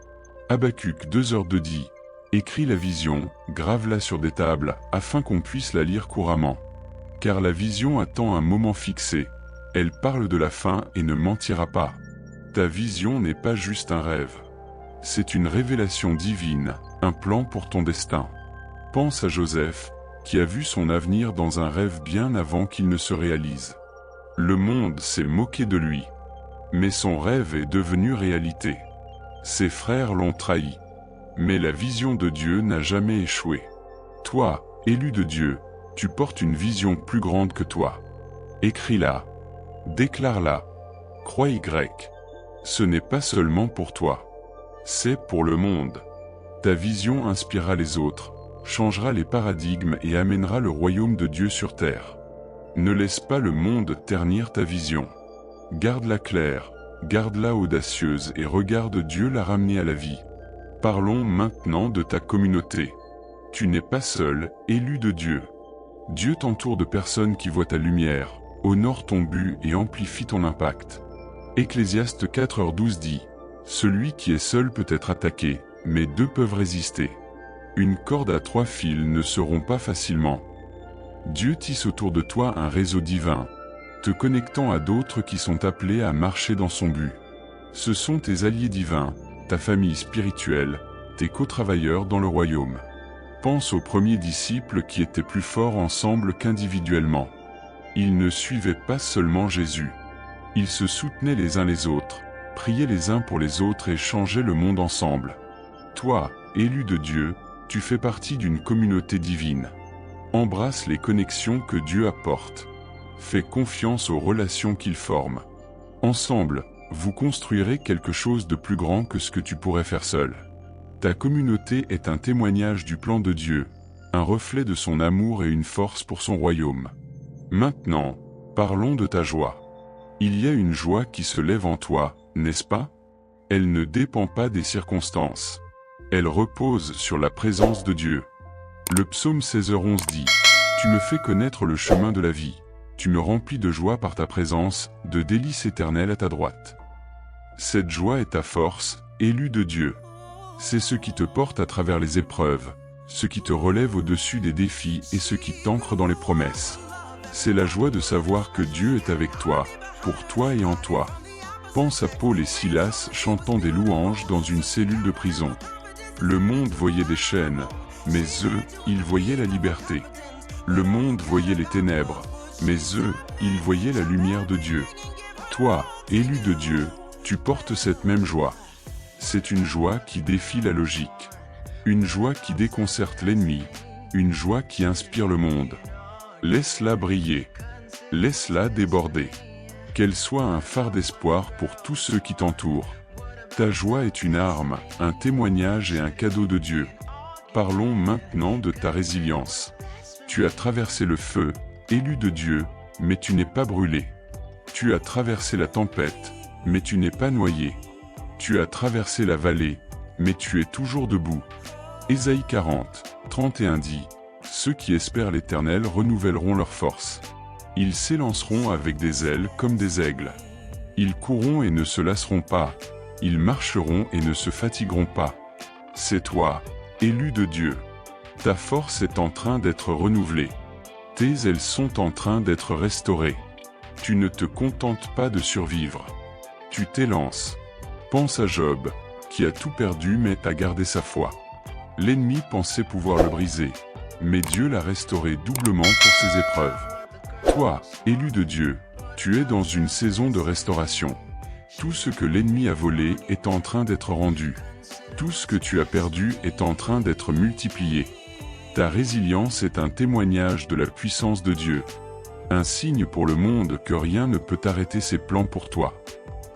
Habacuc 2h2 dit, « Écris la vision, grave-la sur des tables, afin qu'on puisse la lire couramment. Car la vision attend un moment fixé, elle parle de la fin et ne mentira pas. Ta vision n'est pas juste un rêve. C'est une révélation divine, un plan pour ton destin. » Pense à Joseph, qui a vu son avenir dans un rêve bien avant qu'il ne se réalise. Le monde s'est moqué de lui. Mais son rêve est devenu réalité. Ses frères l'ont trahi. Mais la vision de Dieu n'a jamais échoué. Toi, élu de Dieu, tu portes une vision plus grande que toi. Écris-la. Déclare-la. Crois Y. Ce n'est pas seulement pour toi. C'est pour le monde. Ta vision inspirera les autres, changera les paradigmes et amènera le royaume de Dieu sur terre. Ne laisse pas le monde ternir ta vision. Garde-la claire, garde-la audacieuse et regarde Dieu la ramener à la vie. Parlons maintenant de ta communauté. Tu n'es pas seul, élu de Dieu. Dieu t'entoure de personnes qui voient ta lumière, honore ton but et amplifie ton impact. Ecclésiaste 4h12 dit, « Celui qui est seul peut être attaqué, mais deux peuvent résister. Une corde à 3 fils ne se rompt pas facilement. » Dieu tisse autour de toi un réseau divin, te connectant à d'autres qui sont appelés à marcher dans son but. Ce sont tes alliés divins, ta famille spirituelle, tes co-travailleurs dans le royaume. Pense aux premiers disciples qui étaient plus forts ensemble qu'individuellement. Ils ne suivaient pas seulement Jésus. Ils se soutenaient les uns les autres, priaient les uns pour les autres et changeaient le monde ensemble. Toi, élu de Dieu, tu fais partie d'une communauté divine. Embrasse les connexions que Dieu apporte. Fais confiance aux relations qu'il forme. Ensemble, vous construirez quelque chose de plus grand que ce que tu pourrais faire seul. Ta communauté est un témoignage du plan de Dieu, un reflet de son amour et une force pour son royaume. Maintenant, parlons de ta joie. Il y a une joie qui se lève en toi, n'est-ce pas? Elle ne dépend pas des circonstances. Elle repose sur la présence de Dieu. Le psaume 16h11 dit, « Tu me fais connaître le chemin de la vie. Tu me remplis de joie par ta présence, de délices éternelles à ta droite. » Cette joie est ta force, élu de Dieu. C'est ce qui te porte à travers les épreuves, ce qui te relève au-dessus des défis et ce qui t'ancre dans les promesses. C'est la joie de savoir que Dieu est avec toi, pour toi et en toi. Pense à Paul et Silas chantant des louanges dans une cellule de prison. Le monde voyait des chaînes, mais eux, ils voyaient la liberté. Le monde voyait les ténèbres, mais eux, ils voyaient la lumière de Dieu. Toi, élu de Dieu, tu portes cette même joie. C'est une joie qui défie la logique. Une joie qui déconcerte l'ennemi. Une joie qui inspire le monde. Laisse-la briller. Laisse-la déborder. Qu'elle soit un phare d'espoir pour tous ceux qui t'entourent. Ta joie est une arme, un témoignage et un cadeau de Dieu. Parlons maintenant de ta résilience. Tu as traversé le feu, élu de Dieu, mais tu n'es pas brûlé. Tu as traversé la tempête, mais tu n'es pas noyé. Tu as traversé la vallée, mais tu es toujours debout. Ésaïe 40, 31 dit, « Ceux qui espèrent l'Éternel renouvelleront leur force. Ils s'élanceront avec des ailes comme des aigles. Ils courront et ne se lasseront pas. Ils marcheront et ne se fatigueront pas. » C'est toi, élu de Dieu. Ta force est en train d'être renouvelée. Tes ailes sont en train d'être restaurées. Tu ne te contentes pas de survivre. Tu t'élances. Pense à Job, qui a tout perdu mais a gardé sa foi. L'ennemi pensait pouvoir le briser, mais Dieu l'a restauré doublement pour ses épreuves. Toi, élu de Dieu, tu es dans une saison de restauration. Tout ce que l'ennemi a volé est en train d'être rendu. Tout ce que tu as perdu est en train d'être multiplié. Ta résilience est un témoignage de la puissance de Dieu. Un signe pour le monde que rien ne peut arrêter ses plans pour toi.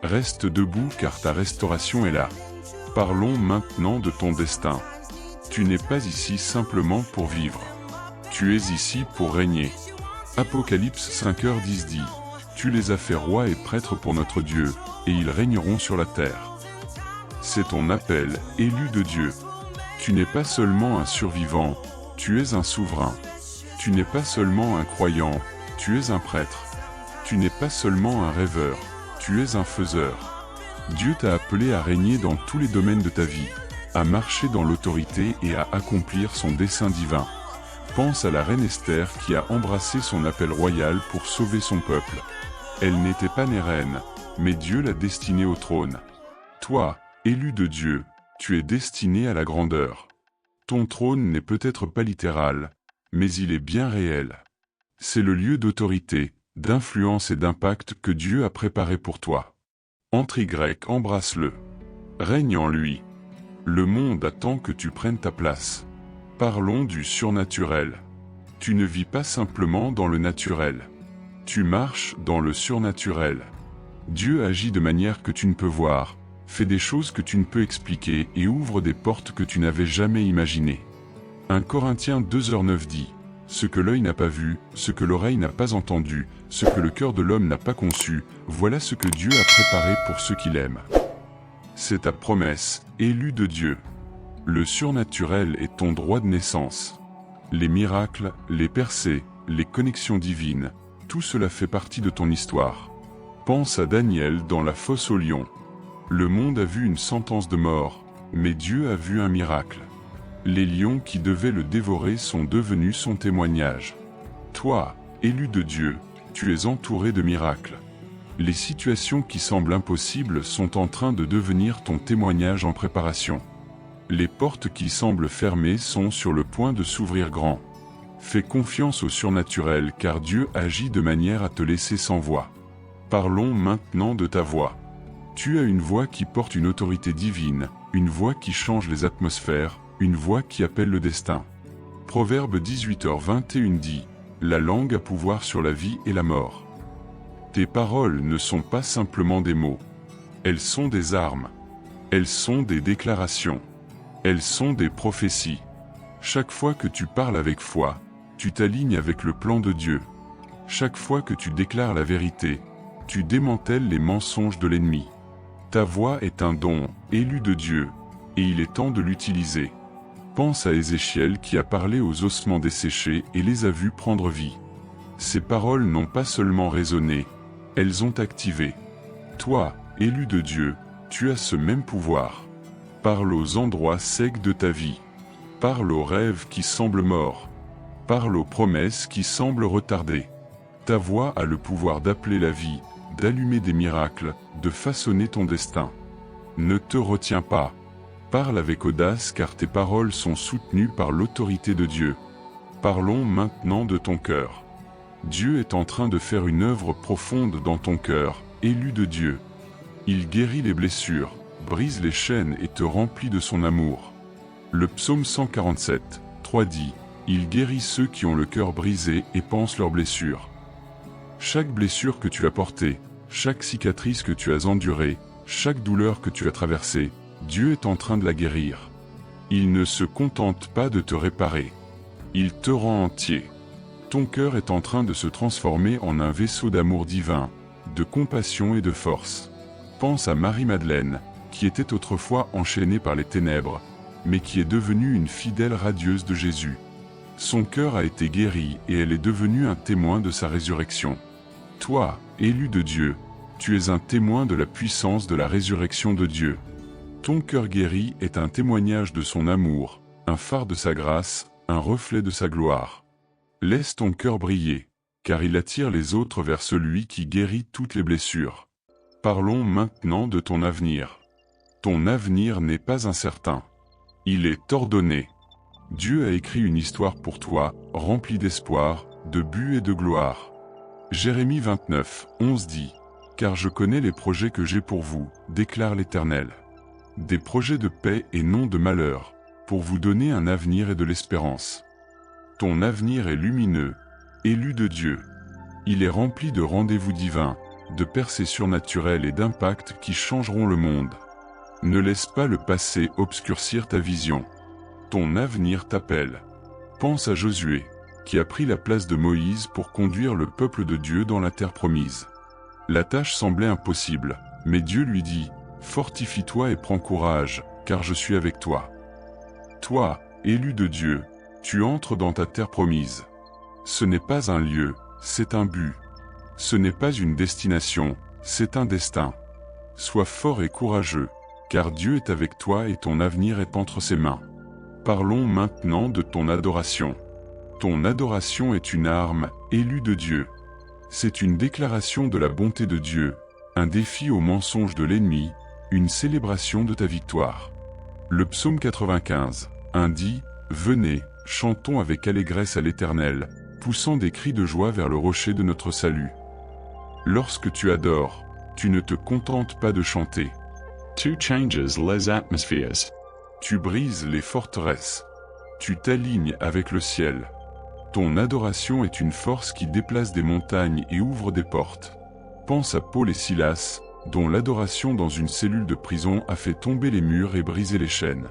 Reste debout car ta restauration est là. Parlons maintenant de ton destin. Tu n'es pas ici simplement pour vivre. Tu es ici pour régner. Apocalypse 5h10 dit, « Tu les as fait rois et prêtres pour notre Dieu, et ils régneront sur la terre. » C'est ton appel, élu de Dieu. Tu n'es pas seulement un survivant, tu es un souverain. Tu n'es pas seulement un croyant, tu es un prêtre. Tu n'es pas seulement un rêveur, tu es un faiseur. Dieu t'a appelé à régner dans tous les domaines de ta vie, à marcher dans l'autorité et à accomplir son dessein divin. Pense à la reine Esther qui a embrassé son appel royal pour sauver son peuple. Elle n'était pas née reine, mais Dieu l'a destinée au trône. Toi, élu de Dieu, tu es destiné à la grandeur. Ton trône n'est peut-être pas littéral, mais il est bien réel. C'est le lieu d'autorité, d'influence et d'impact que Dieu a préparé pour toi. Entre Y, embrasse-le. Règne en lui. Le monde attend que tu prennes ta place. Parlons du surnaturel. Tu ne vis pas simplement dans le naturel. Tu marches dans le surnaturel. Dieu agit de manière que tu ne peux voir, fait des choses que tu ne peux expliquer et ouvre des portes que tu n'avais jamais imaginées. 1 Corinthiens 2:9 dit « Ce que l'œil n'a pas vu, ce que l'oreille n'a pas entendu, ce que le cœur de l'homme n'a pas conçu, voilà ce que Dieu a préparé pour ceux qui l'aiment. » C'est ta promesse, élu de Dieu. Le surnaturel est ton droit de naissance. Les miracles, les percées, les connexions divines, tout cela fait partie de ton histoire. Pense à Daniel dans la fosse aux lions. Le monde a vu une sentence de mort, mais Dieu a vu un miracle. Les lions qui devaient le dévorer sont devenus son témoignage. Toi, élu de Dieu, tu es entouré de miracles. Les situations qui semblent impossibles sont en train de devenir ton témoignage en préparation. Les portes qui semblent fermées sont sur le point de s'ouvrir grand. Fais confiance au surnaturel car Dieu agit de manière à te laisser sans voix. Parlons maintenant de ta voix. Tu as une voix qui porte une autorité divine, une voix qui change les atmosphères, une voix qui appelle le destin. Proverbe 18h21 dit « La langue a pouvoir sur la vie et la mort ». Tes paroles ne sont pas simplement des mots. Elles sont des armes. Elles sont des déclarations. Elles sont des prophéties. Chaque fois que tu parles avec foi, tu t'alignes avec le plan de Dieu. Chaque fois que tu déclares la vérité, tu démantèles les mensonges de l'ennemi. Ta voix est un don, élu de Dieu, et il est temps de l'utiliser. Pense à Ézéchiel qui a parlé aux ossements desséchés et les a vus prendre vie. Ces paroles n'ont pas seulement résonné, elles ont activé. Toi, élu de Dieu, tu as ce même pouvoir. Parle aux endroits secs de ta vie. Parle aux rêves qui semblent morts. Parle aux promesses qui semblent retardées. Ta voix a le pouvoir d'appeler la vie, d'allumer des miracles, de façonner ton destin. Ne te retiens pas. Parle avec audace car tes paroles sont soutenues par l'autorité de Dieu. Parlons maintenant de ton cœur. Dieu est en train de faire une œuvre profonde dans ton cœur, élu de Dieu. Il guérit les blessures, brise les chaînes et te remplit de son amour. Le psaume 147, 3 dit « Il guérit ceux qui ont le cœur brisé et pansent leurs blessures ». Chaque blessure que tu as portée, chaque cicatrice que tu as endurée, chaque douleur que tu as traversée, Dieu est en train de la guérir. Il ne se contente pas de te réparer. Il te rend entier. Ton cœur est en train de se transformer en un vaisseau d'amour divin, de compassion et de force. Pense à Marie-Madeleine, qui était autrefois enchaînée par les ténèbres, mais qui est devenue une fidèle radieuse de Jésus. Son cœur a été guéri et elle est devenue un témoin de sa résurrection. Toi, élu de Dieu, tu es un témoin de la puissance de la résurrection de Dieu. Ton cœur guéri est un témoignage de son amour, un phare de sa grâce, un reflet de sa gloire. Laisse ton cœur briller, car il attire les autres vers celui qui guérit toutes les blessures. Parlons maintenant de ton avenir. Ton avenir n'est pas incertain. Il est ordonné. Dieu a écrit une histoire pour toi, remplie d'espoir, de but et de gloire. Jérémie 29, 11 dit « Car je connais les projets que j'ai pour vous, déclare l'Éternel. Des projets de paix et non de malheur, pour vous donner un avenir et de l'espérance. » Ton avenir est lumineux, élu de Dieu. Il est rempli de rendez-vous divins, de percées surnaturelles et d'impacts qui changeront le monde. Ne laisse pas le passé obscurcir ta vision. Ton avenir t'appelle. Pense à Josué, qui a pris la place de Moïse pour conduire le peuple de Dieu dans la terre promise. La tâche semblait impossible, mais Dieu lui dit Fortifie-toi et prends courage, car je suis avec toi. Toi, élu de Dieu, tu entres dans ta terre promise. Ce n'est pas un lieu, c'est un but. Ce n'est pas une destination, c'est un destin. Sois fort et courageux, car Dieu est avec toi et ton avenir est entre ses mains. Parlons maintenant de ton adoration. Ton adoration est une arme, élue de Dieu. C'est une déclaration de la bonté de Dieu, un défi au mensonge de l'ennemi, une célébration de ta victoire. Le psaume 95, 1 dit « Venez, chantons avec allégresse à l'Éternel, poussant des cris de joie vers le rocher de notre salut. » Lorsque tu adores, tu ne te contentes pas de chanter. Tu changes les atmospheres. Tu brises les forteresses. Tu t'alignes avec le ciel. Ton adoration est une force qui déplace des montagnes et ouvre des portes. Pense à Paul et Silas, dont l'adoration dans une cellule de prison a fait tomber les murs et briser les chaînes.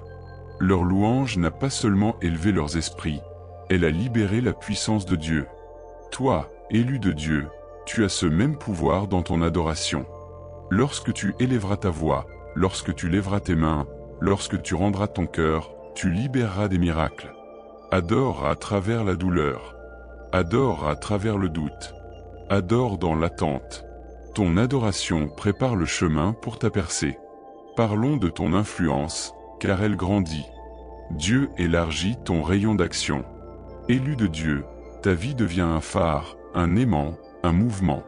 Leur louange n'a pas seulement élevé leurs esprits, elle a libéré la puissance de Dieu. Toi, élu de Dieu, tu as ce même pouvoir dans ton adoration. Lorsque tu élèveras ta voix, lorsque tu lèveras tes mains, lorsque tu rendras ton cœur, tu libéreras des miracles. Adore à travers la douleur. Adore à travers le doute. Adore dans l'attente. Ton adoration prépare le chemin pour ta percée. Parlons de ton influence, car elle grandit. Dieu élargit ton rayon d'action. Élu de Dieu, ta vie devient un phare, un aimant, un mouvement.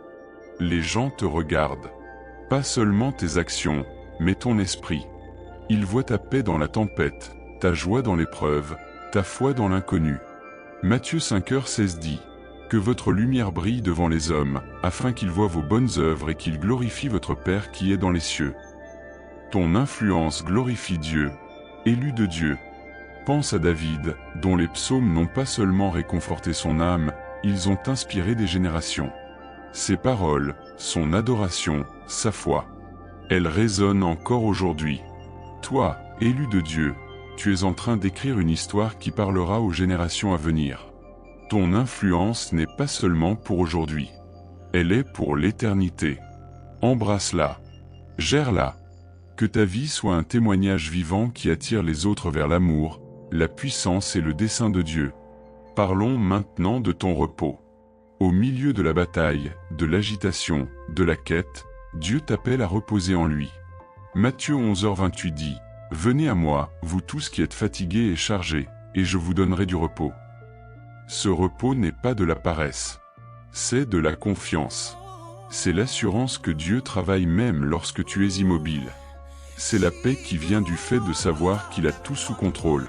Les gens te regardent. Pas seulement tes actions, mais ton esprit. Ils voient ta paix dans la tempête, ta joie dans l'épreuve, ta foi dans l'inconnu. Matthieu 5h16 dit « Que votre lumière brille devant les hommes, afin qu'ils voient vos bonnes œuvres et qu'ils glorifient votre Père qui est dans les cieux. » Ton influence glorifie Dieu, élu de Dieu. Pense à David, dont les psaumes n'ont pas seulement réconforté son âme, ils ont inspiré des générations. Ses paroles, son adoration, sa foi. Elles résonnent encore aujourd'hui. Toi, élu de Dieu, tu es en train d'écrire une histoire qui parlera aux générations à venir. Ton influence n'est pas seulement pour aujourd'hui. Elle est pour l'éternité. Embrasse-la. Gère-la. Que ta vie soit un témoignage vivant qui attire les autres vers l'amour, la puissance et le dessein de Dieu. Parlons maintenant de ton repos. Au milieu de la bataille, de l'agitation, de la quête, Dieu t'appelle à reposer en lui. Matthieu 11h28 dit « Venez à moi, vous tous qui êtes fatigués et chargés, et je vous donnerai du repos. » Ce repos n'est pas de la paresse. C'est de la confiance. C'est l'assurance que Dieu travaille même lorsque tu es immobile. C'est la paix qui vient du fait de savoir qu'il a tout sous contrôle.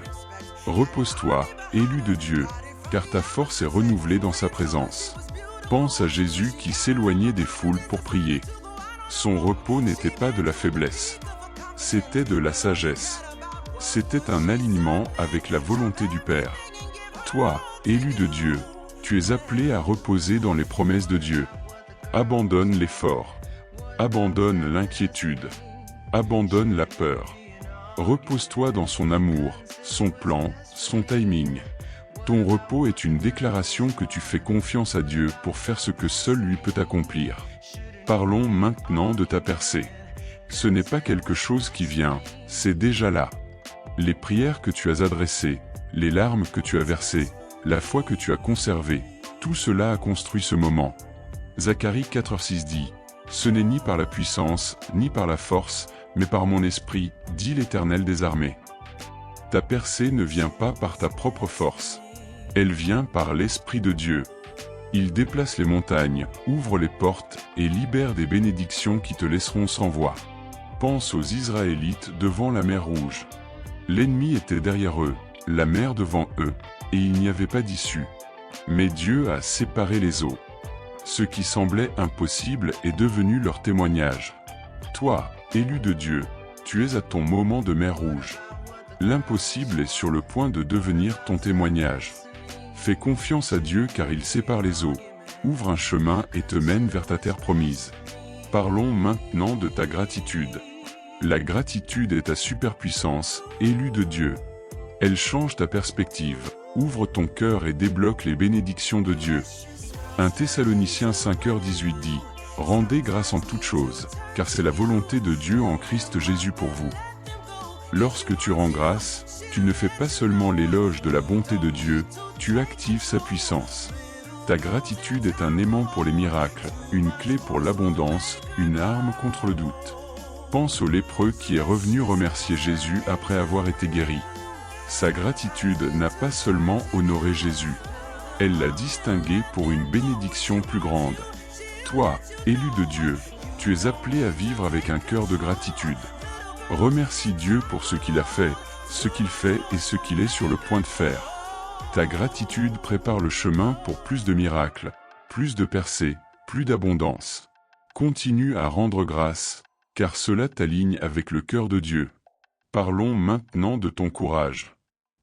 Repose-toi, élu de Dieu, car ta force est renouvelée dans sa présence. Pense à Jésus qui s'éloignait des foules pour prier. Son repos n'était pas de la faiblesse. C'était de la sagesse. C'était un alignement avec la volonté du Père. Toi, élu de Dieu, tu es appelé à reposer dans les promesses de Dieu. Abandonne l'effort. Abandonne l'inquiétude. Abandonne la peur. Repose-toi dans son amour, son plan, son timing. Ton repos est une déclaration que tu fais confiance à Dieu pour faire ce que seul lui peut accomplir. Parlons maintenant de ta percée. Ce n'est pas quelque chose qui vient, c'est déjà là. Les prières que tu as adressées, les larmes que tu as versées, la foi que tu as conservée, tout cela a construit ce moment. Zacharie 4h6 dit « Ce n'est ni par la puissance, ni par la force, mais par mon esprit, dit l'Éternel des armées. » Ta percée ne vient pas par ta propre force. Elle vient par l'Esprit de Dieu. Il déplace les montagnes, ouvre les portes et libère des bénédictions qui te laisseront sans voix. Pense aux Israélites devant la mer Rouge. L'ennemi était derrière eux, la mer devant eux, et il n'y avait pas d'issue. Mais Dieu a séparé les eaux. Ce qui semblait impossible est devenu leur témoignage. Toi, élu de Dieu, tu es à ton moment de mer Rouge. L'impossible est sur le point de devenir ton témoignage. Fais confiance à Dieu car il sépare les eaux, ouvre un chemin et te mène vers ta terre promise. Parlons maintenant de ta gratitude. La gratitude est ta superpuissance, élue de Dieu. Elle change ta perspective, ouvre ton cœur et débloque les bénédictions de Dieu. 1 Thessaloniciens 5h18 dit Rendez grâce en toutes choses, car c'est la volonté de Dieu en Christ Jésus pour vous. Lorsque tu rends grâce, tu ne fais pas seulement l'éloge de la bonté de Dieu, tu actives sa puissance. Ta gratitude est un aimant pour les miracles, une clé pour l'abondance, une arme contre le doute. Pense au lépreux qui est revenu remercier Jésus après avoir été guéri. Sa gratitude n'a pas seulement honoré Jésus, elle l'a distingué pour une bénédiction plus grande. Toi, élu de Dieu, tu es appelé à vivre avec un cœur de gratitude. Remercie Dieu pour ce qu'il a fait, ce qu'il fait et ce qu'il est sur le point de faire. Ta gratitude prépare le chemin pour plus de miracles, plus de percées, plus d'abondance. Continue à rendre grâce, car cela t'aligne avec le cœur de Dieu. Parlons maintenant de ton courage.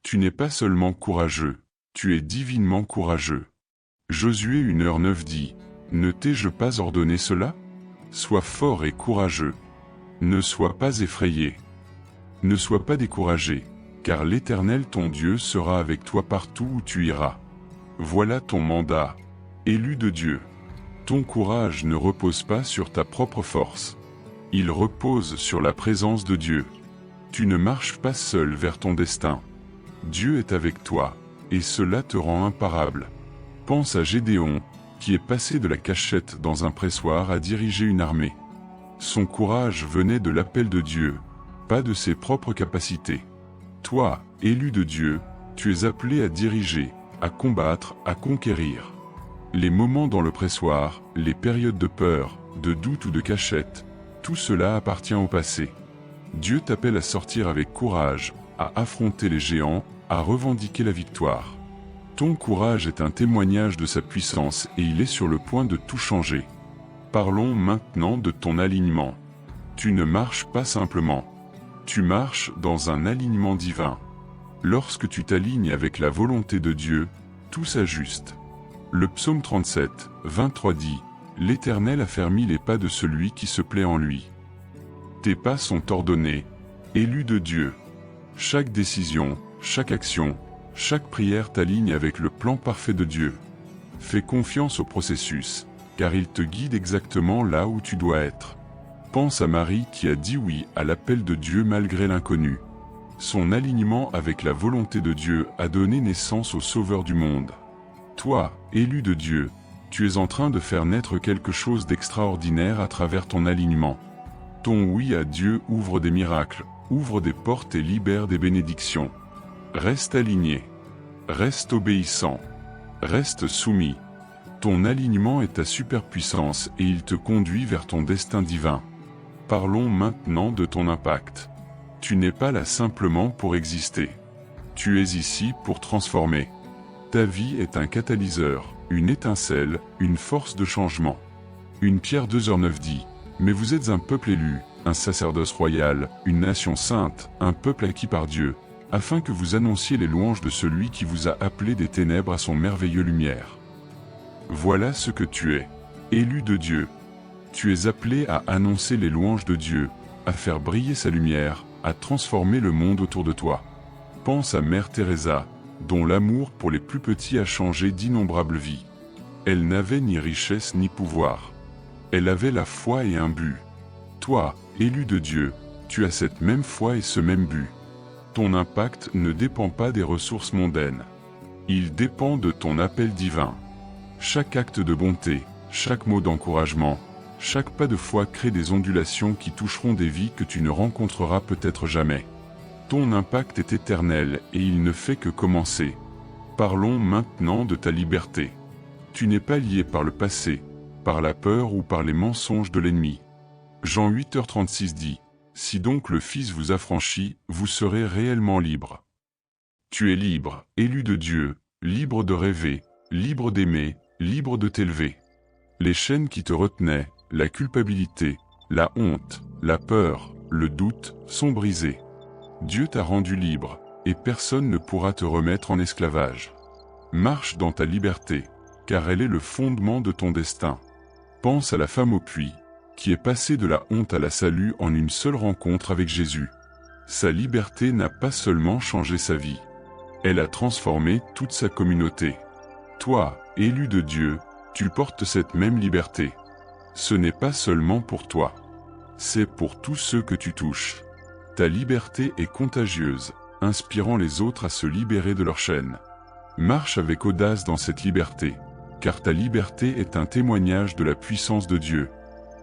Tu n'es pas seulement courageux, tu es divinement courageux. Josué 1h9 dit, « Ne t'ai-je pas ordonné cela? Sois fort et courageux. Ne sois pas effrayé. Ne sois pas découragé, car l'Éternel ton Dieu sera avec toi partout où tu iras. Voilà ton mandat, élu de Dieu. Ton courage ne repose pas sur ta propre force. Il repose sur la présence de Dieu. Tu ne marches pas seul vers ton destin. Dieu est avec toi, et cela te rend imparable. Pense à Gédéon, qui est passé de la cachette dans un pressoir à diriger une armée. Son courage venait de l'appel de Dieu, pas de ses propres capacités. Toi, élu de Dieu, tu es appelé à diriger, à combattre, à conquérir. Les moments dans le pressoir, les périodes de peur, de doute ou de cachette, tout cela appartient au passé. Dieu t'appelle à sortir avec courage, à affronter les géants, à revendiquer la victoire. Ton courage est un témoignage de sa puissance et il est sur le point de tout changer. Parlons maintenant de ton alignement. Tu ne marches pas simplement. Tu marches dans un alignement divin. Lorsque tu t'alignes avec la volonté de Dieu, tout s'ajuste. Le psaume 37, 23 dit, « L'Éternel affermit les pas de celui qui se plaît en lui. » Tes pas sont ordonnés, élu de Dieu. Chaque décision, chaque action, chaque prière t'aligne avec le plan parfait de Dieu. Fais confiance au processus, car il te guide exactement là où tu dois être. Pense à Marie qui a dit oui à l'appel de Dieu malgré l'inconnu. Son alignement avec la volonté de Dieu a donné naissance au Sauveur du monde. Toi, élu de Dieu, tu es en train de faire naître quelque chose d'extraordinaire à travers ton alignement. Ton oui à Dieu ouvre des miracles, ouvre des portes et libère des bénédictions. Reste aligné. Reste obéissant. Reste soumis. Ton alignement est ta superpuissance et il te conduit vers ton destin divin. Parlons maintenant de ton impact. Tu n'es pas là simplement pour exister. Tu es ici pour transformer. Ta vie est un catalyseur, une étincelle, une force de changement. 1 Pierre 2h9 dit, « Mais vous êtes un peuple élu, un sacerdoce royal, une nation sainte, un peuple acquis par Dieu, afin que vous annonciez les louanges de celui qui vous a appelé des ténèbres à son merveilleux lumière. » Voilà ce que tu es, élu de Dieu. Tu es appelé à annoncer les louanges de Dieu, à faire briller sa lumière, à transformer le monde autour de toi. Pense à Mère Teresa, dont l'amour pour les plus petits a changé d'innombrables vies. Elle n'avait ni richesse ni pouvoir. Elle avait la foi et un but. Toi, élu de Dieu, tu as cette même foi et ce même but. Ton impact ne dépend pas des ressources mondaines. Il dépend de ton appel divin. Chaque acte de bonté, chaque mot d'encouragement, chaque pas de foi crée des ondulations qui toucheront des vies que tu ne rencontreras peut-être jamais. Ton impact est éternel et il ne fait que commencer. Parlons maintenant de ta liberté. Tu n'es pas lié par le passé, par la peur ou par les mensonges de l'ennemi. Jean 8h36 dit, « Si donc le Fils vous affranchit, vous serez réellement libre. » Tu es libre, élu de Dieu, libre de rêver, libre d'aimer, libre de t'élever. Les chaînes qui te retenaient, la culpabilité, la honte, la peur, le doute, sont brisées. Dieu t'a rendu libre, et personne ne pourra te remettre en esclavage. Marche dans ta liberté, car elle est le fondement de ton destin. Pense à la femme au puits, qui est passée de la honte à la salut en une seule rencontre avec Jésus. Sa liberté n'a pas seulement changé sa vie. Elle a transformé toute sa communauté. Toi, élu de Dieu, tu portes cette même liberté. Ce n'est pas seulement pour toi. C'est pour tous ceux que tu touches. Ta liberté est contagieuse, inspirant les autres à se libérer de leurs chaînes. Marche avec audace dans cette liberté, car ta liberté est un témoignage de la puissance de Dieu,